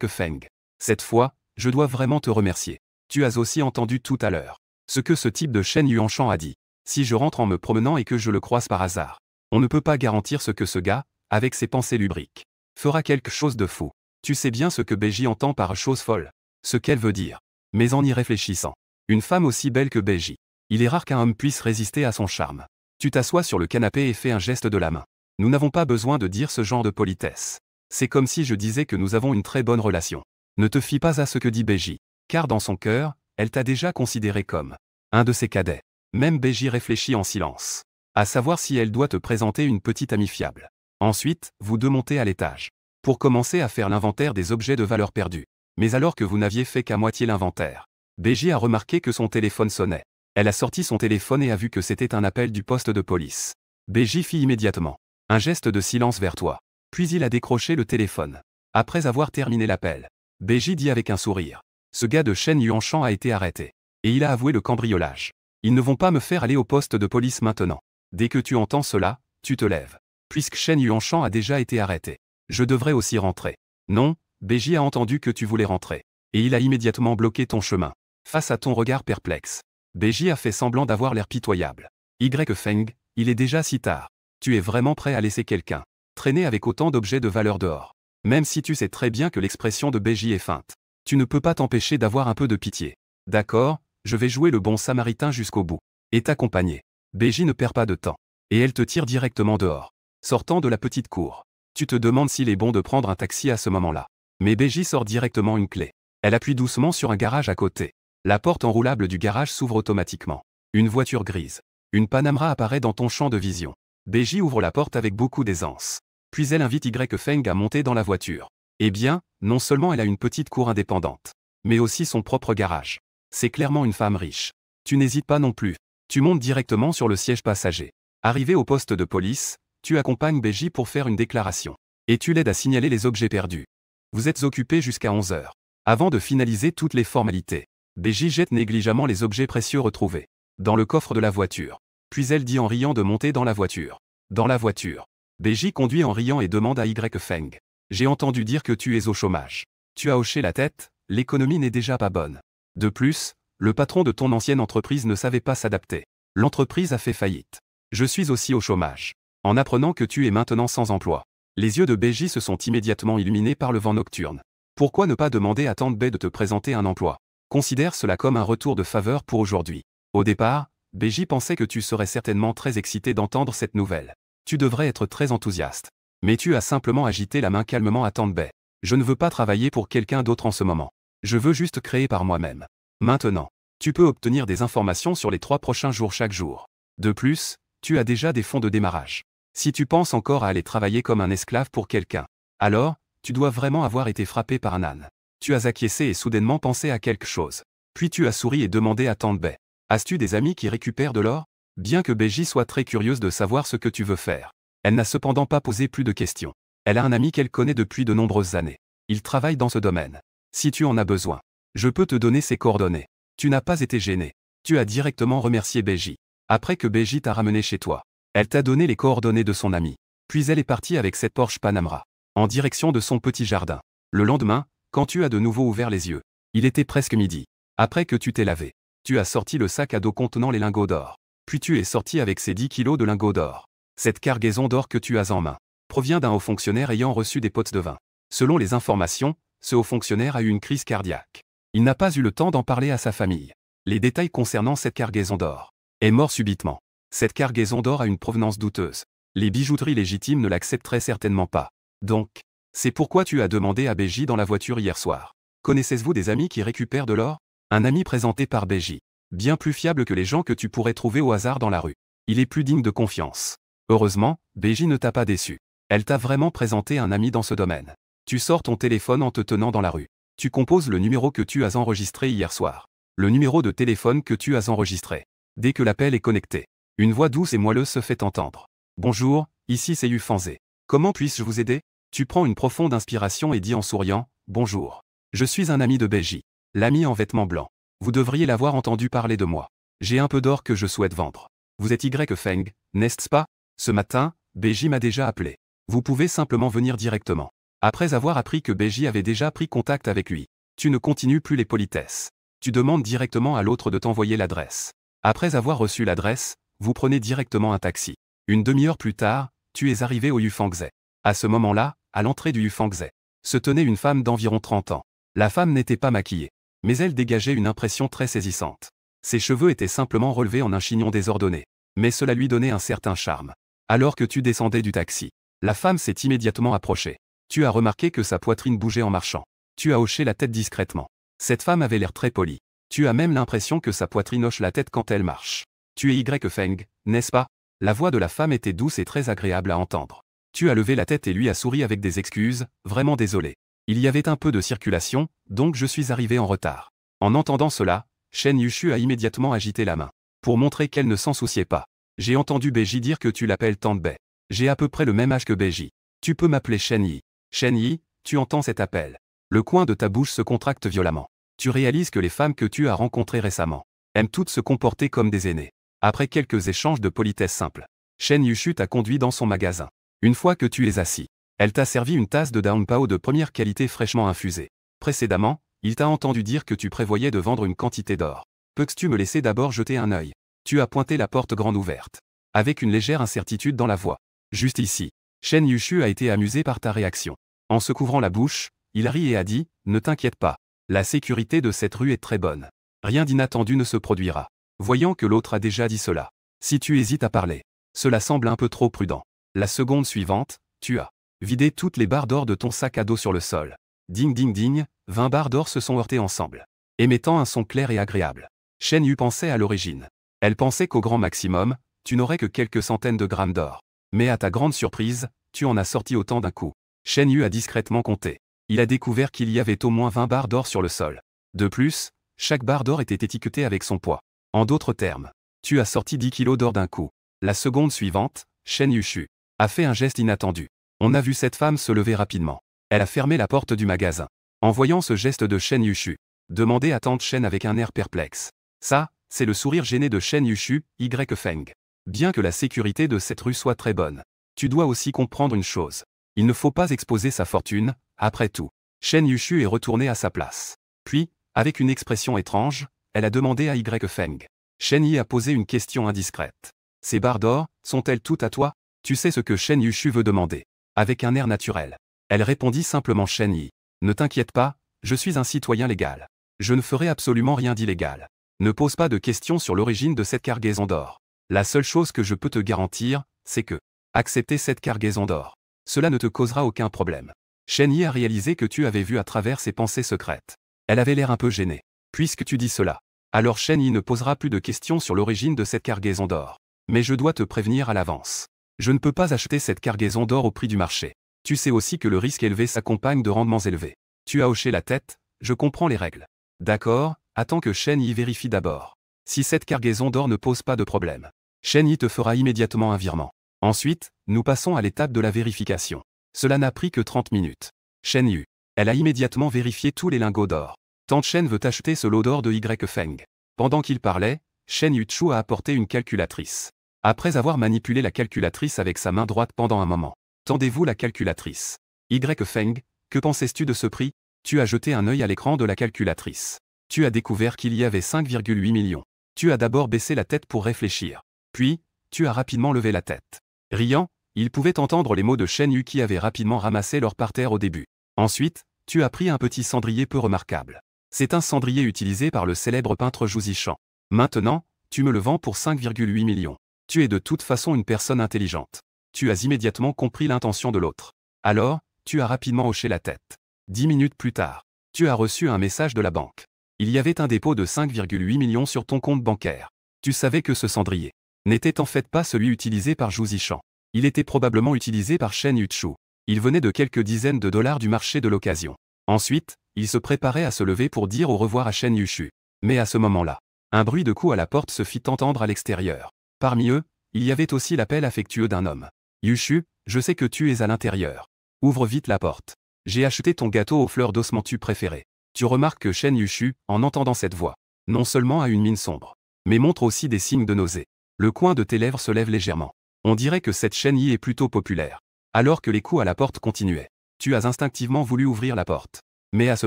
Feng. Cette fois, je dois vraiment te remercier. Tu as aussi entendu tout à l'heure ce que ce type de Shen Yuanshan a dit. Si je rentre en me promenant et que je le croise par hasard, on ne peut pas garantir ce que ce gars, avec ses pensées lubriques, fera quelque chose de fou. Tu sais bien ce que Beji entend par chose folle. Ce qu'elle veut dire. Mais en y réfléchissant, une femme aussi belle que Beji, il est rare qu'un homme puisse résister à son charme. Tu t'assois sur le canapé et fais un geste de la main. Nous n'avons pas besoin de dire ce genre de politesse. C'est comme si je disais que nous avons une très bonne relation. Ne te fie pas à ce que dit Beji, car dans son cœur, elle t'a déjà considéré comme un de ses cadets. Même Beji réfléchit en silence. à savoir si elle doit te présenter une petite amie fiable. Ensuite, vous deux montez à l'étage. Pour commencer à faire l'inventaire des objets de valeur perdus. Mais alors que vous n'aviez fait qu'à moitié l'inventaire, BJ a remarqué que son téléphone sonnait. Elle a sorti son téléphone et a vu que c'était un appel du poste de police. BJ fit immédiatement un geste de silence vers toi. Puis il a décroché le téléphone. Après avoir terminé l'appel, BJ dit avec un sourire. Ce gars de Shen Yuanshan a été arrêté. Et il a avoué le cambriolage. Ils ne vont pas me faire aller au poste de police maintenant. Dès que tu entends cela, tu te lèves. Puisque Shen Yuanshan a déjà été arrêté. Je devrais aussi rentrer. Non, BJ a entendu que tu voulais rentrer. Et il a immédiatement bloqué ton chemin. Face à ton regard perplexe, BJ a fait semblant d'avoir l'air pitoyable. Y Feng, il est déjà si tard. Tu es vraiment prêt à laisser quelqu'un traîner avec autant d'objets de valeur dehors. Même si tu sais très bien que l'expression de BJ est feinte. Tu ne peux pas t'empêcher d'avoir un peu de pitié. D'accord, je vais jouer le bon samaritain jusqu'au bout. Et t'accompagner. BJ ne perd pas de temps. Et elle te tire directement dehors. Sortant de la petite cour. Tu te demandes s'il est bon de prendre un taxi à ce moment-là. Mais BJ sort directement une clé. Elle appuie doucement sur un garage à côté. La porte enroulable du garage s'ouvre automatiquement. Une voiture grise. Une Panamera apparaît dans ton champ de vision. BJ ouvre la porte avec beaucoup d'aisance. Puis elle invite Y Feng à monter dans la voiture. Eh bien, non seulement elle a une petite cour indépendante, mais aussi son propre garage. C'est clairement une femme riche. Tu n'hésites pas non plus. Tu montes directement sur le siège passager. Arrivé au poste de police, tu accompagnes BJ pour faire une déclaration. Et tu l'aides à signaler les objets perdus. Vous êtes occupé jusqu'à 11 heures. Avant de finaliser toutes les formalités, BJ jette négligemment les objets précieux retrouvés dans le coffre de la voiture. Puis elle dit en riant de monter dans la voiture. Dans la voiture, BJ conduit en riant et demande à Y Feng. J'ai entendu dire que tu es au chômage. Tu as hoché la tête, l'économie n'est déjà pas bonne. De plus, le patron de ton ancienne entreprise ne savait pas s'adapter. L'entreprise a fait faillite. Je suis aussi au chômage. En apprenant que tu es maintenant sans emploi, les yeux de BJ se sont immédiatement illuminés par le vent nocturne. Pourquoi ne pas demander à Tante Bai de te présenter un emploi? Considère cela comme un retour de faveur pour aujourd'hui. Au départ, BJ pensait que tu serais certainement très excité d'entendre cette nouvelle. Tu devrais être très enthousiaste. Mais tu as simplement agité la main calmement à Tante Bai. Je ne veux pas travailler pour quelqu'un d'autre en ce moment. Je veux juste créer par moi-même. Maintenant, tu peux obtenir des informations sur les 3 prochains jours chaque jour. De plus, tu as déjà des fonds de démarrage. Si tu penses encore à aller travailler comme un esclave pour quelqu'un, alors, tu dois vraiment avoir été frappé par un âne. Tu as acquiescé et soudainement pensé à quelque chose. Puis tu as souri et demandé à Tante Bai. As-tu des amis qui récupèrent de l'or? Bien que BJ soit très curieuse de savoir ce que tu veux faire. Elle n'a cependant pas posé plus de questions. Elle a un ami qu'elle connaît depuis de nombreuses années. Il travaille dans ce domaine. Si tu en as besoin, je peux te donner ses coordonnées. Tu n'as pas été gêné. Tu as directement remercié BJ. Après que BJ t'a ramené chez toi, elle t'a donné les coordonnées de son ami. Puis elle est partie avec cette Porsche Panamera, en direction de son petit jardin. Le lendemain, quand tu as de nouveau ouvert les yeux, il était presque midi. Après que tu t'es lavé, tu as sorti le sac à dos contenant les lingots d'or. Puis tu es sorti avec ces 10 kilos de lingots d'or. Cette cargaison d'or que tu as en main provient d'un haut fonctionnaire ayant reçu des pots de vin. Selon les informations, ce haut fonctionnaire a eu une crise cardiaque. Il n'a pas eu le temps d'en parler à sa famille. Les détails concernant cette cargaison d'or. Est mort subitement. Cette cargaison d'or a une provenance douteuse. Les bijouteries légitimes ne l'accepteraient certainement pas. Donc, c'est pourquoi tu as demandé à BJ dans la voiture hier soir. Connaissez-vous des amis qui récupèrent de l'or? Un ami présenté par BJ. Bien plus fiable que les gens que tu pourrais trouver au hasard dans la rue. Il est plus digne de confiance. Heureusement, BJ ne t'a pas déçu. Elle t'a vraiment présenté un ami dans ce domaine. Tu sors ton téléphone en te tenant dans la rue. Tu composes le numéro que tu as enregistré hier soir. Le numéro de téléphone que tu as enregistré. Dès que l'appel est connecté, une voix douce et moelleuse se fait entendre. Bonjour, ici c'est Yu Fanze. Comment puis-je vous aider? Tu prends une profonde inspiration et dis en souriant, bonjour. Je suis un ami de BJ. L'ami en vêtements blancs. Vous devriez l'avoir entendu parler de moi. J'ai un peu d'or que je souhaite vendre. Vous êtes Y Feng, n'est-ce pas? Ce matin, BJ m'a déjà appelé. Vous pouvez simplement venir directement. Après avoir appris que BJ avait déjà pris contact avec lui, tu ne continues plus les politesses. Tu demandes directement à l'autre de t'envoyer l'adresse. Après avoir reçu l'adresse, vous prenez directement un taxi. Une demi-heure plus tard, tu es arrivé au Yufangze. À ce moment-là, à l'entrée du Yufangze, se tenait une femme d'environ 30 ans. La femme n'était pas maquillée, mais elle dégageait une impression très saisissante. Ses cheveux étaient simplement relevés en un chignon désordonné, mais cela lui donnait un certain charme. Alors que tu descendais du taxi, la femme s'est immédiatement approchée. Tu as remarqué que sa poitrine bougeait en marchant. Tu as hoché la tête discrètement. Cette femme avait l'air très polie. Tu as même l'impression que sa poitrine hoche la tête quand elle marche. Tu es Y Feng, n'est-ce pas? La voix de la femme était douce et très agréable à entendre. Tu as levé la tête et lui a souri avec des excuses, vraiment désolé. Il y avait un peu de circulation, donc je suis arrivé en retard. En entendant cela, Shen Yushu a immédiatement agité la main, pour montrer qu'elle ne s'en souciait pas. J'ai entendu Beiji dire que tu l'appelles Tante Bei. J'ai à peu près le même âge que Beiji. Tu peux m'appeler Shen Yi. Shen Yi, tu entends cet appel. Le coin de ta bouche se contracte violemment. Tu réalises que les femmes que tu as rencontrées récemment aiment toutes se comporter comme des aînés. Après quelques échanges de politesse simple, Shen Yushu t'a conduit dans son magasin. Une fois que tu es assis, elle t'a servi une tasse de Daunpao de première qualité fraîchement infusée. Précédemment, il t'a entendu dire que tu prévoyais de vendre une quantité d'or. Peux-tu me laisser d'abord jeter un œil? Tu as pointé la porte grande ouverte, avec une légère incertitude dans la voix. Juste ici. Shen Yushu a été amusé par ta réaction. En se couvrant la bouche, il rit et a dit, ne t'inquiète pas. La sécurité de cette rue est très bonne. Rien d'inattendu ne se produira. Voyant que l'autre a déjà dit cela. Si tu hésites à parler, cela semble un peu trop prudent. La seconde suivante, tu as vidé toutes les barres d'or de ton sac à dos sur le sol. Ding ding ding, 20 barres d'or se sont heurtées ensemble, émettant un son clair et agréable. Shen Yu pensait à l'origine. Elle pensait qu'au grand maximum, tu n'aurais que quelques centaines de grammes d'or. Mais à ta grande surprise, tu en as sorti autant d'un coup. Shen Yu a discrètement compté. Il a découvert qu'il y avait au moins 20 barres d'or sur le sol. De plus, chaque barre d'or était étiquetée avec son poids. En d'autres termes, tu as sorti 10 kilos d'or d'un coup. La seconde suivante, Shen Yushu, a fait un geste inattendu. On a vu cette femme se lever rapidement. Elle a fermé la porte du magasin. En voyant ce geste de Shen Yushu, demandait à tante Shen avec un air perplexe. Ça, c'est le sourire gêné de Shen Yushu, Y Feng. Bien que la sécurité de cette rue soit très bonne, tu dois aussi comprendre une chose. Il ne faut pas exposer sa fortune, après tout. Shen Yushu est retourné à sa place. Puis, avec une expression étrange, elle a demandé à Y Feng. Shen Yi a posé une question indiscrète. Ces barres d'or, sont-elles toutes à toi? Tu sais ce que Shen Yushu veut demander. Avec un air naturel. Elle répondit simplement Shen Yi. Ne t'inquiète pas, je suis un citoyen légal. Je ne ferai absolument rien d'illégal. Ne pose pas de questions sur l'origine de cette cargaison d'or. La seule chose que je peux te garantir, c'est que accepter cette cargaison d'or, cela ne te causera aucun problème. Shen Yi a réalisé que tu avais vu à travers ses pensées secrètes. Elle avait l'air un peu gênée. Puisque tu dis cela, alors Shen Yi ne posera plus de questions sur l'origine de cette cargaison d'or. Mais je dois te prévenir à l'avance. Je ne peux pas acheter cette cargaison d'or au prix du marché. Tu sais aussi que le risque élevé s'accompagne de rendements élevés. Tu as hoché la tête, je comprends les règles. D'accord, attends que Shen Yi vérifie d'abord. Si cette cargaison d'or ne pose pas de problème, Shen Yi te fera immédiatement un virement. Ensuite, nous passons à l'étape de la vérification. Cela n'a pris que 30 minutes. Shen Yu. Elle a immédiatement vérifié tous les lingots d'or. Tante Shen veut acheter ce lot d'or de Y Feng. Pendant qu'il parlait, Shen Yuchu a apporté une calculatrice. Après avoir manipulé la calculatrice avec sa main droite pendant un moment, tendez-vous la calculatrice. Y Feng, que pensais-tu de ce prix? Tu as jeté un œil à l'écran de la calculatrice. Tu as découvert qu'il y avait 5,8 millions. Tu as d'abord baissé la tête pour réfléchir. Puis, tu as rapidement levé la tête. Riant, il pouvait entendre les mots de Shen Yu qui avait rapidement ramassé leur parterre au début. Ensuite, tu as pris un petit cendrier peu remarquable. C'est un cendrier utilisé par le célèbre peintre Zhu Zishan. Maintenant, tu me le vends pour 5,8 millions. Tu es de toute façon une personne intelligente. Tu as immédiatement compris l'intention de l'autre. Alors, tu as rapidement hoché la tête. 10 minutes plus tard, tu as reçu un message de la banque. Il y avait un dépôt de 5,8 millions sur ton compte bancaire. Tu savais que ce cendrier n'était en fait pas celui utilisé par Zhu Zishan. Il était probablement utilisé par Shen Yuchu. Il venait de quelques dizaines de dollars du marché de l'occasion. Ensuite, il se préparait à se lever pour dire au revoir à Shen Yushu. Mais à ce moment-là, un bruit de coups à la porte se fit entendre à l'extérieur. Parmi eux, il y avait aussi l'appel affectueux d'un homme. Yushu, je sais que tu es à l'intérieur. Ouvre vite la porte. J'ai acheté ton gâteau aux fleurs d'osmanthus préféré. Tu remarques que Shen Yushu, en entendant cette voix, non seulement a une mine sombre, mais montre aussi des signes de nausée. Le coin de tes lèvres se lève légèrement. On dirait que cette Shen Yi est plutôt populaire. Alors que les coups à la porte continuaient, tu as instinctivement voulu ouvrir la porte. Mais à ce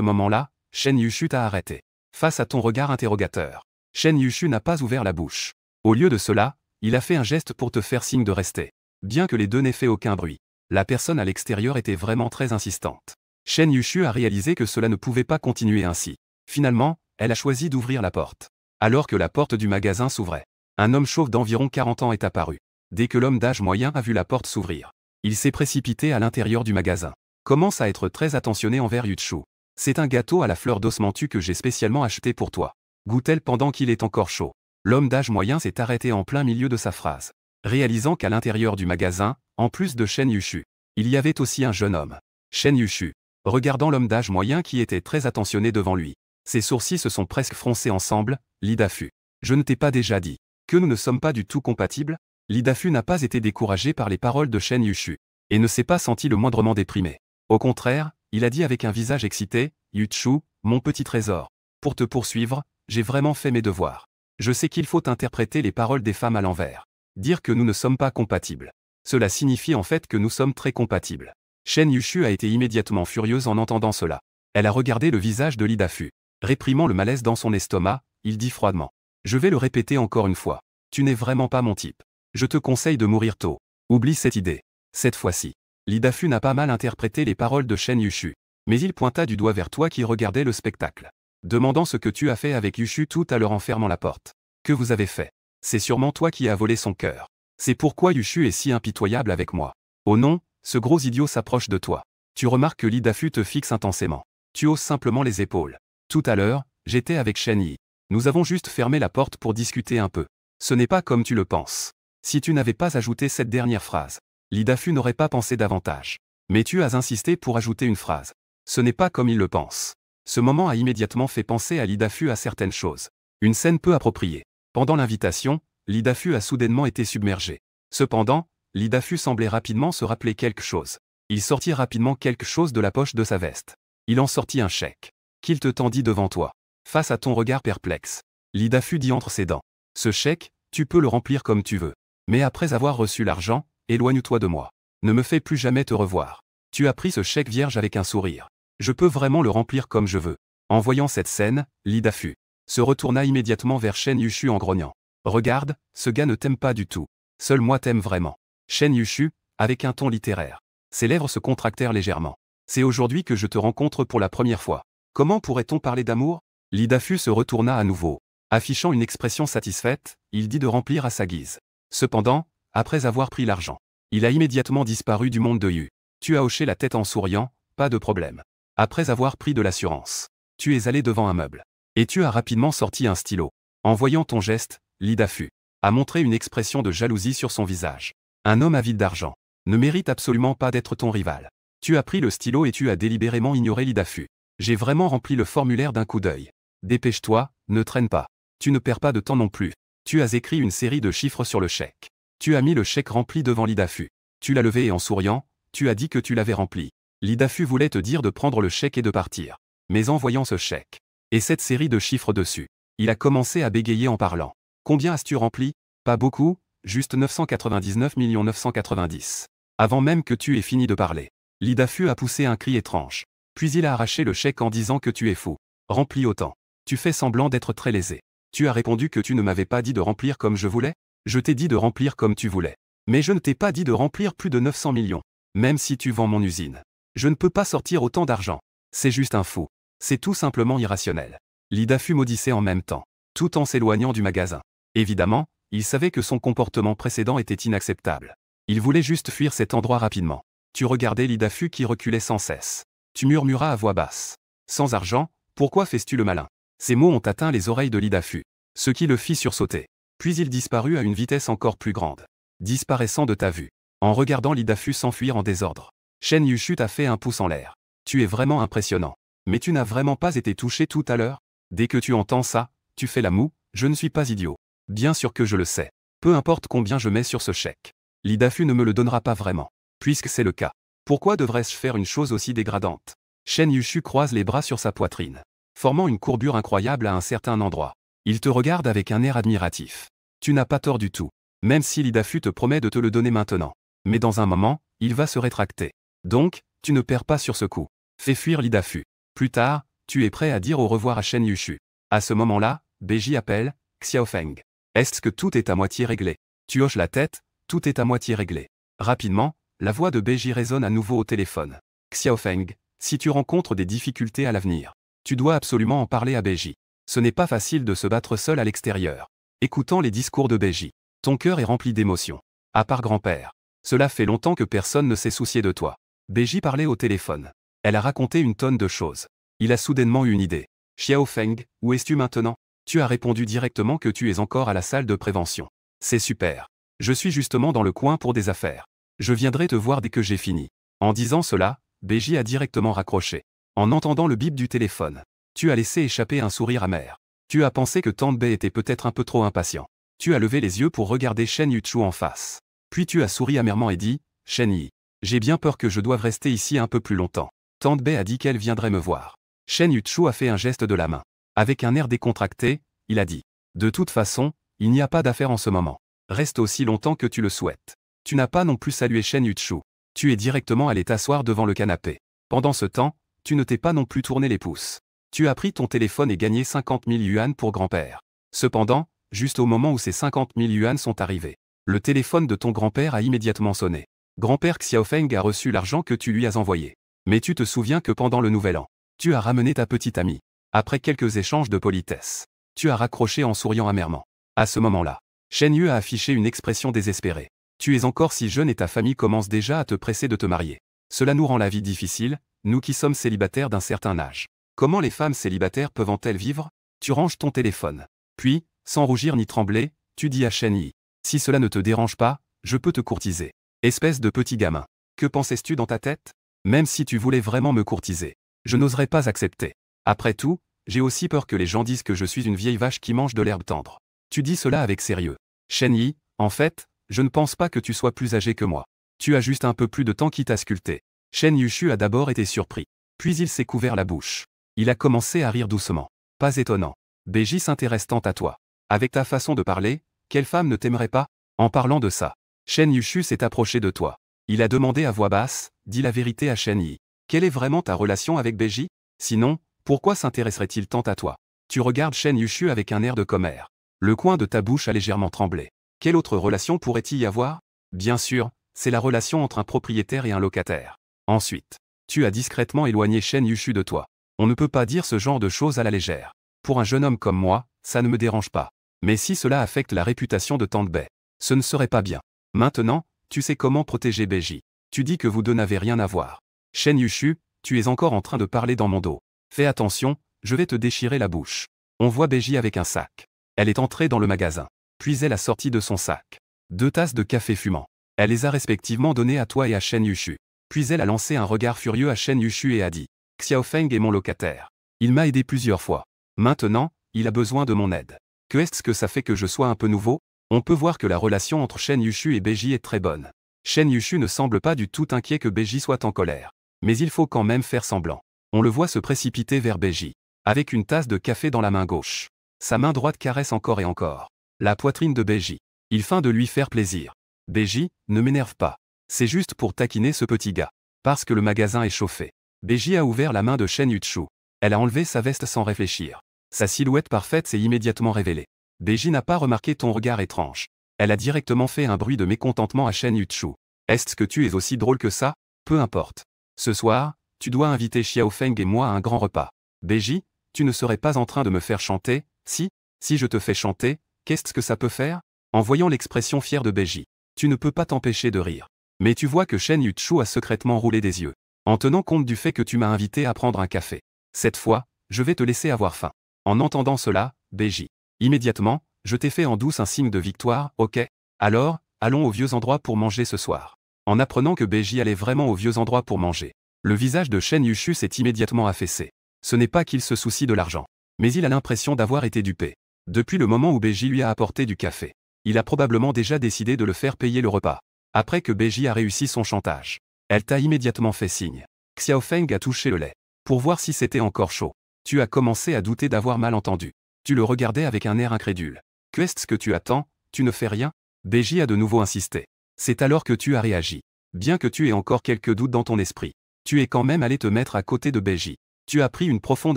moment-là, Shen Yushu t'a arrêté. Face à ton regard interrogateur, Shen Yushu n'a pas ouvert la bouche. Au lieu de cela, il a fait un geste pour te faire signe de rester. Bien que les deux n'aient fait aucun bruit, la personne à l'extérieur était vraiment très insistante. Shen Yushu a réalisé que cela ne pouvait pas continuer ainsi. Finalement, elle a choisi d'ouvrir la porte. Alors que la porte du magasin s'ouvrait, un homme chauve d'environ 40 ans est apparu. Dès que l'homme d'âge moyen a vu la porte s'ouvrir, il s'est précipité à l'intérieur du magasin. Commence à être très attentionné envers Yuchu. C'est un gâteau à la fleur d'osmanthus que j'ai spécialement acheté pour toi. Goûte-t-elle pendant qu'il est encore chaud. L'homme d'âge moyen s'est arrêté en plein milieu de sa phrase. réalisant qu'à l'intérieur du magasin, en plus de Shen Yushu, il y avait aussi un jeune homme. Shen Yushu, regardant l'homme d'âge moyen qui était très attentionné devant lui. Ses sourcils se sont presque froncés ensemble. L'Idafu. Je ne t'ai pas déjà dit que nous ne sommes pas du tout compatibles? L'Idafu n'a pas été découragé par les paroles de Shen Yushu, et ne s'est pas senti le moindrement déprimé. Au contraire, il a dit avec un visage excité, Yuchu, mon petit trésor. Pour te poursuivre, j'ai vraiment fait mes devoirs. Je sais qu'il faut interpréter les paroles des femmes à l'envers. Dire que nous ne sommes pas compatibles. Cela signifie en fait que nous sommes très compatibles. Shen Yushu a été immédiatement furieuse en entendant cela. Elle a regardé le visage de l'Idafu. Réprimant le malaise dans son estomac, il dit froidement. Je vais le répéter encore une fois. Tu n'es vraiment pas mon type. Je te conseille de mourir tôt. Oublie cette idée. Cette fois-ci, l'Idafu n'a pas mal interprété les paroles de Shen Yushu. Mais il pointa du doigt vers toi qui regardais le spectacle. Demandant ce que tu as fait avec Yushu tout à l'heure en fermant la porte. Que vous avez fait? C'est sûrement toi qui as volé son cœur. C'est pourquoi Yushu est si impitoyable avec moi. Oh non, ce gros idiot s'approche de toi. Tu remarques que l'Idafu te fixe intensément. Tu hausses simplement les épaules. Tout à l'heure, j'étais avec Shen Yi. Nous avons juste fermé la porte pour discuter un peu. Ce n'est pas comme tu le penses. Si tu n'avais pas ajouté cette dernière phrase, l'Idafu n'aurait pas pensé davantage. Mais tu as insisté pour ajouter une phrase. Ce n'est pas comme il le pense. Ce moment a immédiatement fait penser à l'Idafu à certaines choses. Une scène peu appropriée. Pendant l'invitation, l'Idafu a soudainement été submergé. Cependant, l'Idafu semblait rapidement se rappeler quelque chose. Il sortit rapidement quelque chose de la poche de sa veste. Il en sortit un chèque. Qu'il te tendit devant toi. Face à ton regard perplexe. L'Idafu dit entre ses dents. Ce chèque, tu peux le remplir comme tu veux. Mais après avoir reçu l'argent, éloigne-toi de moi. Ne me fais plus jamais te revoir. Tu as pris ce chèque vierge avec un sourire. Je peux vraiment le remplir comme je veux. En voyant cette scène, l'Idafu se retourna immédiatement vers Shen Yushu en grognant. Regarde, ce gars ne t'aime pas du tout. Seul moi t'aime vraiment. Shen Yushu, avec un ton littéraire. Ses lèvres se contractèrent légèrement. C'est aujourd'hui que je te rencontre pour la première fois. Comment pourrait-on parler d'amour? L'Idafu se retourna à nouveau. Affichant une expression satisfaite, il dit de remplir à sa guise. Cependant, après avoir pris l'argent, il a immédiatement disparu du monde de Yu. Tu as hoché la tête en souriant, pas de problème. Après avoir pris de l'assurance, tu es allé devant un meuble. Et tu as rapidement sorti un stylo. En voyant ton geste, l'Idafu a montré une expression de jalousie sur son visage. Un homme avide d'argent ne mérite absolument pas d'être ton rival. Tu as pris le stylo et tu as délibérément ignoré l'Idafu. J'ai vraiment rempli le formulaire d'un coup d'œil. Dépêche-toi, ne traîne pas. Tu ne perds pas de temps non plus. Tu as écrit une série de chiffres sur le chèque. Tu as mis le chèque rempli devant l'Idafu. Tu l'as levé et en souriant, tu as dit que tu l'avais rempli. L'Idafu voulait te dire de prendre le chèque et de partir. Mais en voyant ce chèque, et cette série de chiffres dessus, il a commencé à bégayer en parlant. Combien as-tu rempli? Pas beaucoup, juste 999 990. Avant même que tu aies fini de parler, l'Idafu a poussé un cri étrange. Puis il a arraché le chèque en disant que tu es fou. Remplis autant. Tu fais semblant d'être très lésé. Tu as répondu que tu ne m'avais pas dit de remplir comme je voulais? Je t'ai dit de remplir comme tu voulais. Mais je ne t'ai pas dit de remplir plus de 900 millions. Même si tu vends mon usine. Je ne peux pas sortir autant d'argent. C'est juste un fou. C'est tout simplement irrationnel. L'Idafu maudissait en même temps, tout en s'éloignant du magasin. Évidemment, il savait que son comportement précédent était inacceptable. Il voulait juste fuir cet endroit rapidement. Tu regardais l'Idafu qui reculait sans cesse. Tu murmuras à voix basse. Sans argent, pourquoi fais-tu le malin? Ces mots ont atteint les oreilles de l'Idafu, ce qui le fit sursauter. Puis il disparut à une vitesse encore plus grande, disparaissant de ta vue. En regardant l'Idafu s'enfuir en désordre, Shen Yushu t'a fait un pouce en l'air. Tu es vraiment impressionnant. Mais tu n'as vraiment pas été touché tout à l'heure? Dès que tu entends ça, tu fais la moue. Je ne suis pas idiot. Bien sûr que je le sais. Peu importe combien je mets sur ce chèque. L'Idafu ne me le donnera pas vraiment. Puisque c'est le cas. Pourquoi devrais-je faire une chose aussi dégradante? Shen Yushu croise les bras sur sa poitrine, formant une courbure incroyable à un certain endroit. Il te regarde avec un air admiratif. Tu n'as pas tort du tout. Même si l'Idafu te promet de te le donner maintenant. Mais dans un moment, il va se rétracter. Donc, tu ne perds pas sur ce coup. Fais fuir l'Idafu. Plus tard, tu es prêt à dire au revoir à Shen Yushu. À ce moment-là, Beiji appelle, Xiaofeng. Est-ce que tout est à moitié réglé? Tu hoches la tête, tout est à moitié réglé. Rapidement, la voix de Beiji résonne à nouveau au téléphone. Xiaofeng, si tu rencontres des difficultés à l'avenir, tu dois absolument en parler à Beiji. Ce n'est pas facile de se battre seul à l'extérieur. Écoutant les discours de Beiji, ton cœur est rempli d'émotions. À part grand-père, cela fait longtemps que personne ne s'est soucié de toi. Beiji parlait au téléphone. Elle a raconté une tonne de choses. Il a soudainement eu une idée. Xiaofeng, où es-tu maintenant? Tu as répondu directement que tu es encore à la salle de prévention. C'est super. Je suis justement dans le coin pour des affaires. Je viendrai te voir dès que j'ai fini. En disant cela, Beji a directement raccroché. En entendant le bip du téléphone, tu as laissé échapper un sourire amer. Tu as pensé que Tante Bai était peut-être un peu trop impatient. Tu as levé les yeux pour regarder Shen Yuchu en face. Puis tu as souri amèrement et dit, « Shen Yi, j'ai bien peur que je doive rester ici un peu plus longtemps. » Tante Bai a dit qu'elle viendrait me voir. Shen Yuchu a fait un geste de la main. Avec un air décontracté, il a dit, « De toute façon, il n'y a pas d'affaire en ce moment. Reste aussi longtemps que tu le souhaites. » Tu n'as pas non plus salué Shen Yuchu. Tu es directement allé t'asseoir devant le canapé. Pendant ce temps, tu ne t'es pas non plus tourné les pouces. Tu as pris ton téléphone et gagné 50 000 yuan pour grand-père. Cependant, juste au moment où ces 50 000 yuan sont arrivés, le téléphone de ton grand-père a immédiatement sonné. Grand-père Xiaofeng a reçu l'argent que tu lui as envoyé. Mais tu te souviens que pendant le nouvel an, tu as ramené ta petite amie. Après quelques échanges de politesse, tu as raccroché en souriant amèrement. À ce moment-là, Shen Yu a affiché une expression désespérée. Tu es encore si jeune et ta famille commence déjà à te presser de te marier. Cela nous rend la vie difficile, nous qui sommes célibataires d'un certain âge. Comment les femmes célibataires peuvent-elles vivre? Tu ranges ton téléphone. Puis, sans rougir ni trembler, tu dis à Shen Yi, « Si cela ne te dérange pas, je peux te courtiser. » Espèce de petit gamin. Que pensais-tu dans ta tête? Même si tu voulais vraiment me courtiser, je n'oserais pas accepter. Après tout, j'ai aussi peur que les gens disent que je suis une vieille vache qui mange de l'herbe tendre. Tu dis cela avec sérieux. Shen Yi, en fait, je ne pense pas que tu sois plus âgé que moi. Tu as juste un peu plus de temps qui t'a sculpté. Shen Yuchu a d'abord été surpris. Puis il s'est couvert la bouche. Il a commencé à rire doucement. Pas étonnant. Beji s'intéresse tant à toi. Avec ta façon de parler, quelle femme ne t'aimerait pas? En parlant de ça, Shen Yuchu s'est approché de toi. Il a demandé à voix basse, dis la vérité à Shen Yi. Quelle est vraiment ta relation avec Beji? Sinon, pourquoi s'intéresserait-il tant à toi? Tu regardes Shen Yuchu avec un air de commère. Le coin de ta bouche a légèrement tremblé. Quelle autre relation pourrait-il y avoir? Bien sûr, c'est la relation entre un propriétaire et un locataire. Ensuite, tu as discrètement éloigné Shen Yuchu de toi. On ne peut pas dire ce genre de choses à la légère. Pour un jeune homme comme moi, ça ne me dérange pas. Mais si cela affecte la réputation de Tante Bai, ce ne serait pas bien. Maintenant, tu sais comment protéger Beji. Tu dis que vous deux n'avez rien à voir. Shen Yuchu, tu es encore en train de parler dans mon dos. Fais attention, je vais te déchirer la bouche. On voit Beji avec un sac. Elle est entrée dans le magasin. Puis elle a sorti de son sac 2 tasses de café fumant. Elle les a respectivement données à toi et à Shen Yuchu. Puis elle a lancé un regard furieux à Shen Yuchu et a dit, « Xiaofeng est mon locataire. Il m'a aidé plusieurs fois. Maintenant, il a besoin de mon aide. Que est-ce que ça fait que je sois un peu nouveau? » On peut voir que la relation entre Shen Yuchu et Beji est très bonne. Shen Yuchu ne semble pas du tout inquiet que Beji soit en colère. Mais il faut quand même faire semblant. On le voit se précipiter vers Beji, avec une tasse de café dans la main gauche. Sa main droite caresse encore et encore la poitrine de Beji. Il feint de lui faire plaisir. Beji, ne m'énerve pas. C'est juste pour taquiner ce petit gars. Parce que le magasin est chauffé. Beji a ouvert la main de Shen Yuchu. Elle a enlevé sa veste sans réfléchir. Sa silhouette parfaite s'est immédiatement révélée. Beji n'a pas remarqué ton regard étrange. Elle a directement fait un bruit de mécontentement à Shen Yuchu. Est-ce que tu es aussi drôle que ça? Peu importe. Ce soir, tu dois inviter Xiaofeng et moi à un grand repas. Beji, tu ne serais pas en train de me faire chanter? Si je te fais chanter, qu'est-ce que ça peut faire? En voyant l'expression fière de Beji, tu ne peux pas t'empêcher de rire. Mais tu vois que Shen Yuchu a secrètement roulé des yeux, en tenant compte du fait que tu m'as invité à prendre un café. Cette fois, je vais te laisser avoir faim. En entendant cela, Beji, immédiatement, je t'ai fait en douce un signe de victoire, ok? Alors, allons au vieux endroit pour manger ce soir. En apprenant que Beji allait vraiment au vieux endroit pour manger, le visage de Shen Yuchu s'est immédiatement affaissé. Ce n'est pas qu'il se soucie de l'argent, mais il a l'impression d'avoir été dupé. Depuis le moment où Beji lui a apporté du café, il a probablement déjà décidé de le faire payer le repas. Après que Beji a réussi son chantage, elle t'a immédiatement fait signe. Xiaofeng a touché le lait, pour voir si c'était encore chaud. Tu as commencé à douter d'avoir mal entendu. Tu le regardais avec un air incrédule. Qu'est-ce que tu attends? Tu ne fais rien? Beji a de nouveau insisté. C'est alors que tu as réagi. Bien que tu aies encore quelques doutes dans ton esprit, tu es quand même allé te mettre à côté de Beji. Tu as pris une profonde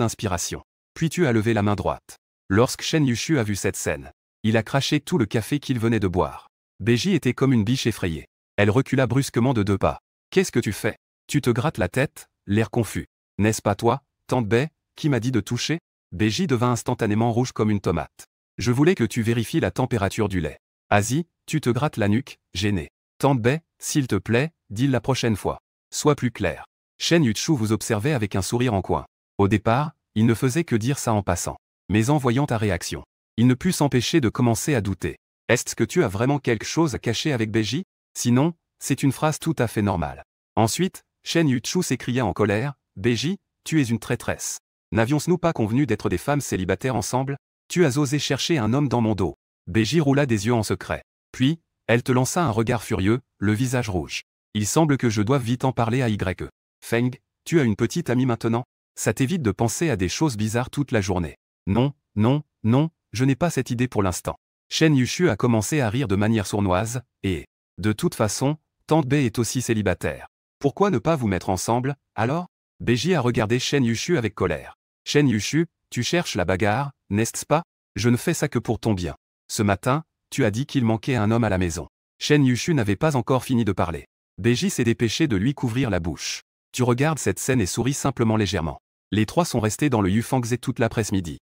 inspiration. Puis tu as levé la main droite. Lorsque Shen Yuchu a vu cette scène, il a craché tout le café qu'il venait de boire. Beji était comme une biche effrayée. Elle recula brusquement de 2 pas. Qu'est-ce que tu fais? Tu te grattes la tête, l'air confus. N'est-ce pas toi, Tante Bai, qui m'a dit de toucher? Beji devint instantanément rouge comme une tomate. Je voulais que tu vérifies la température du lait. Asi, tu te grattes la nuque, gêné. Tante Bai, s'il te plaît, dis-le la prochaine fois. Sois plus clair. Shen Yuchu vous observait avec un sourire en coin. Au départ, il ne faisait que dire ça en passant. Mais en voyant ta réaction, il ne put s'empêcher de commencer à douter. Est-ce que tu as vraiment quelque chose à cacher avec Beji? Sinon, c'est une phrase tout à fait normale. Ensuite, Shen Yuchu s'écria en colère, Beji, tu es une traîtresse. N'avions-nous pas convenu d'être des femmes célibataires ensemble? Tu as osé chercher un homme dans mon dos. Beji roula des yeux en secret. Puis, elle te lança un regard furieux, le visage rouge. Il semble que je doive vite en parler à Y. Feng, tu as une petite amie maintenant? Ça t'évite de penser à des choses bizarres toute la journée. Non, non, non, je n'ai pas cette idée pour l'instant. Shen Yuchu a commencé à rire de manière sournoise, et, de toute façon, Tante Bei est aussi célibataire. Pourquoi ne pas vous mettre ensemble, alors? Beji a regardé Shen Yuchu avec colère. Shen Yuchu, tu cherches la bagarre, n'est-ce pas? Je ne fais ça que pour ton bien. Ce matin, tu as dit qu'il manquait un homme à la maison. Shen Yuchu n'avait pas encore fini de parler. Beji s'est dépêché de lui couvrir la bouche. Tu regardes cette scène et souris simplement légèrement. Les trois sont restés dans le Yufangze toute l'après-midi.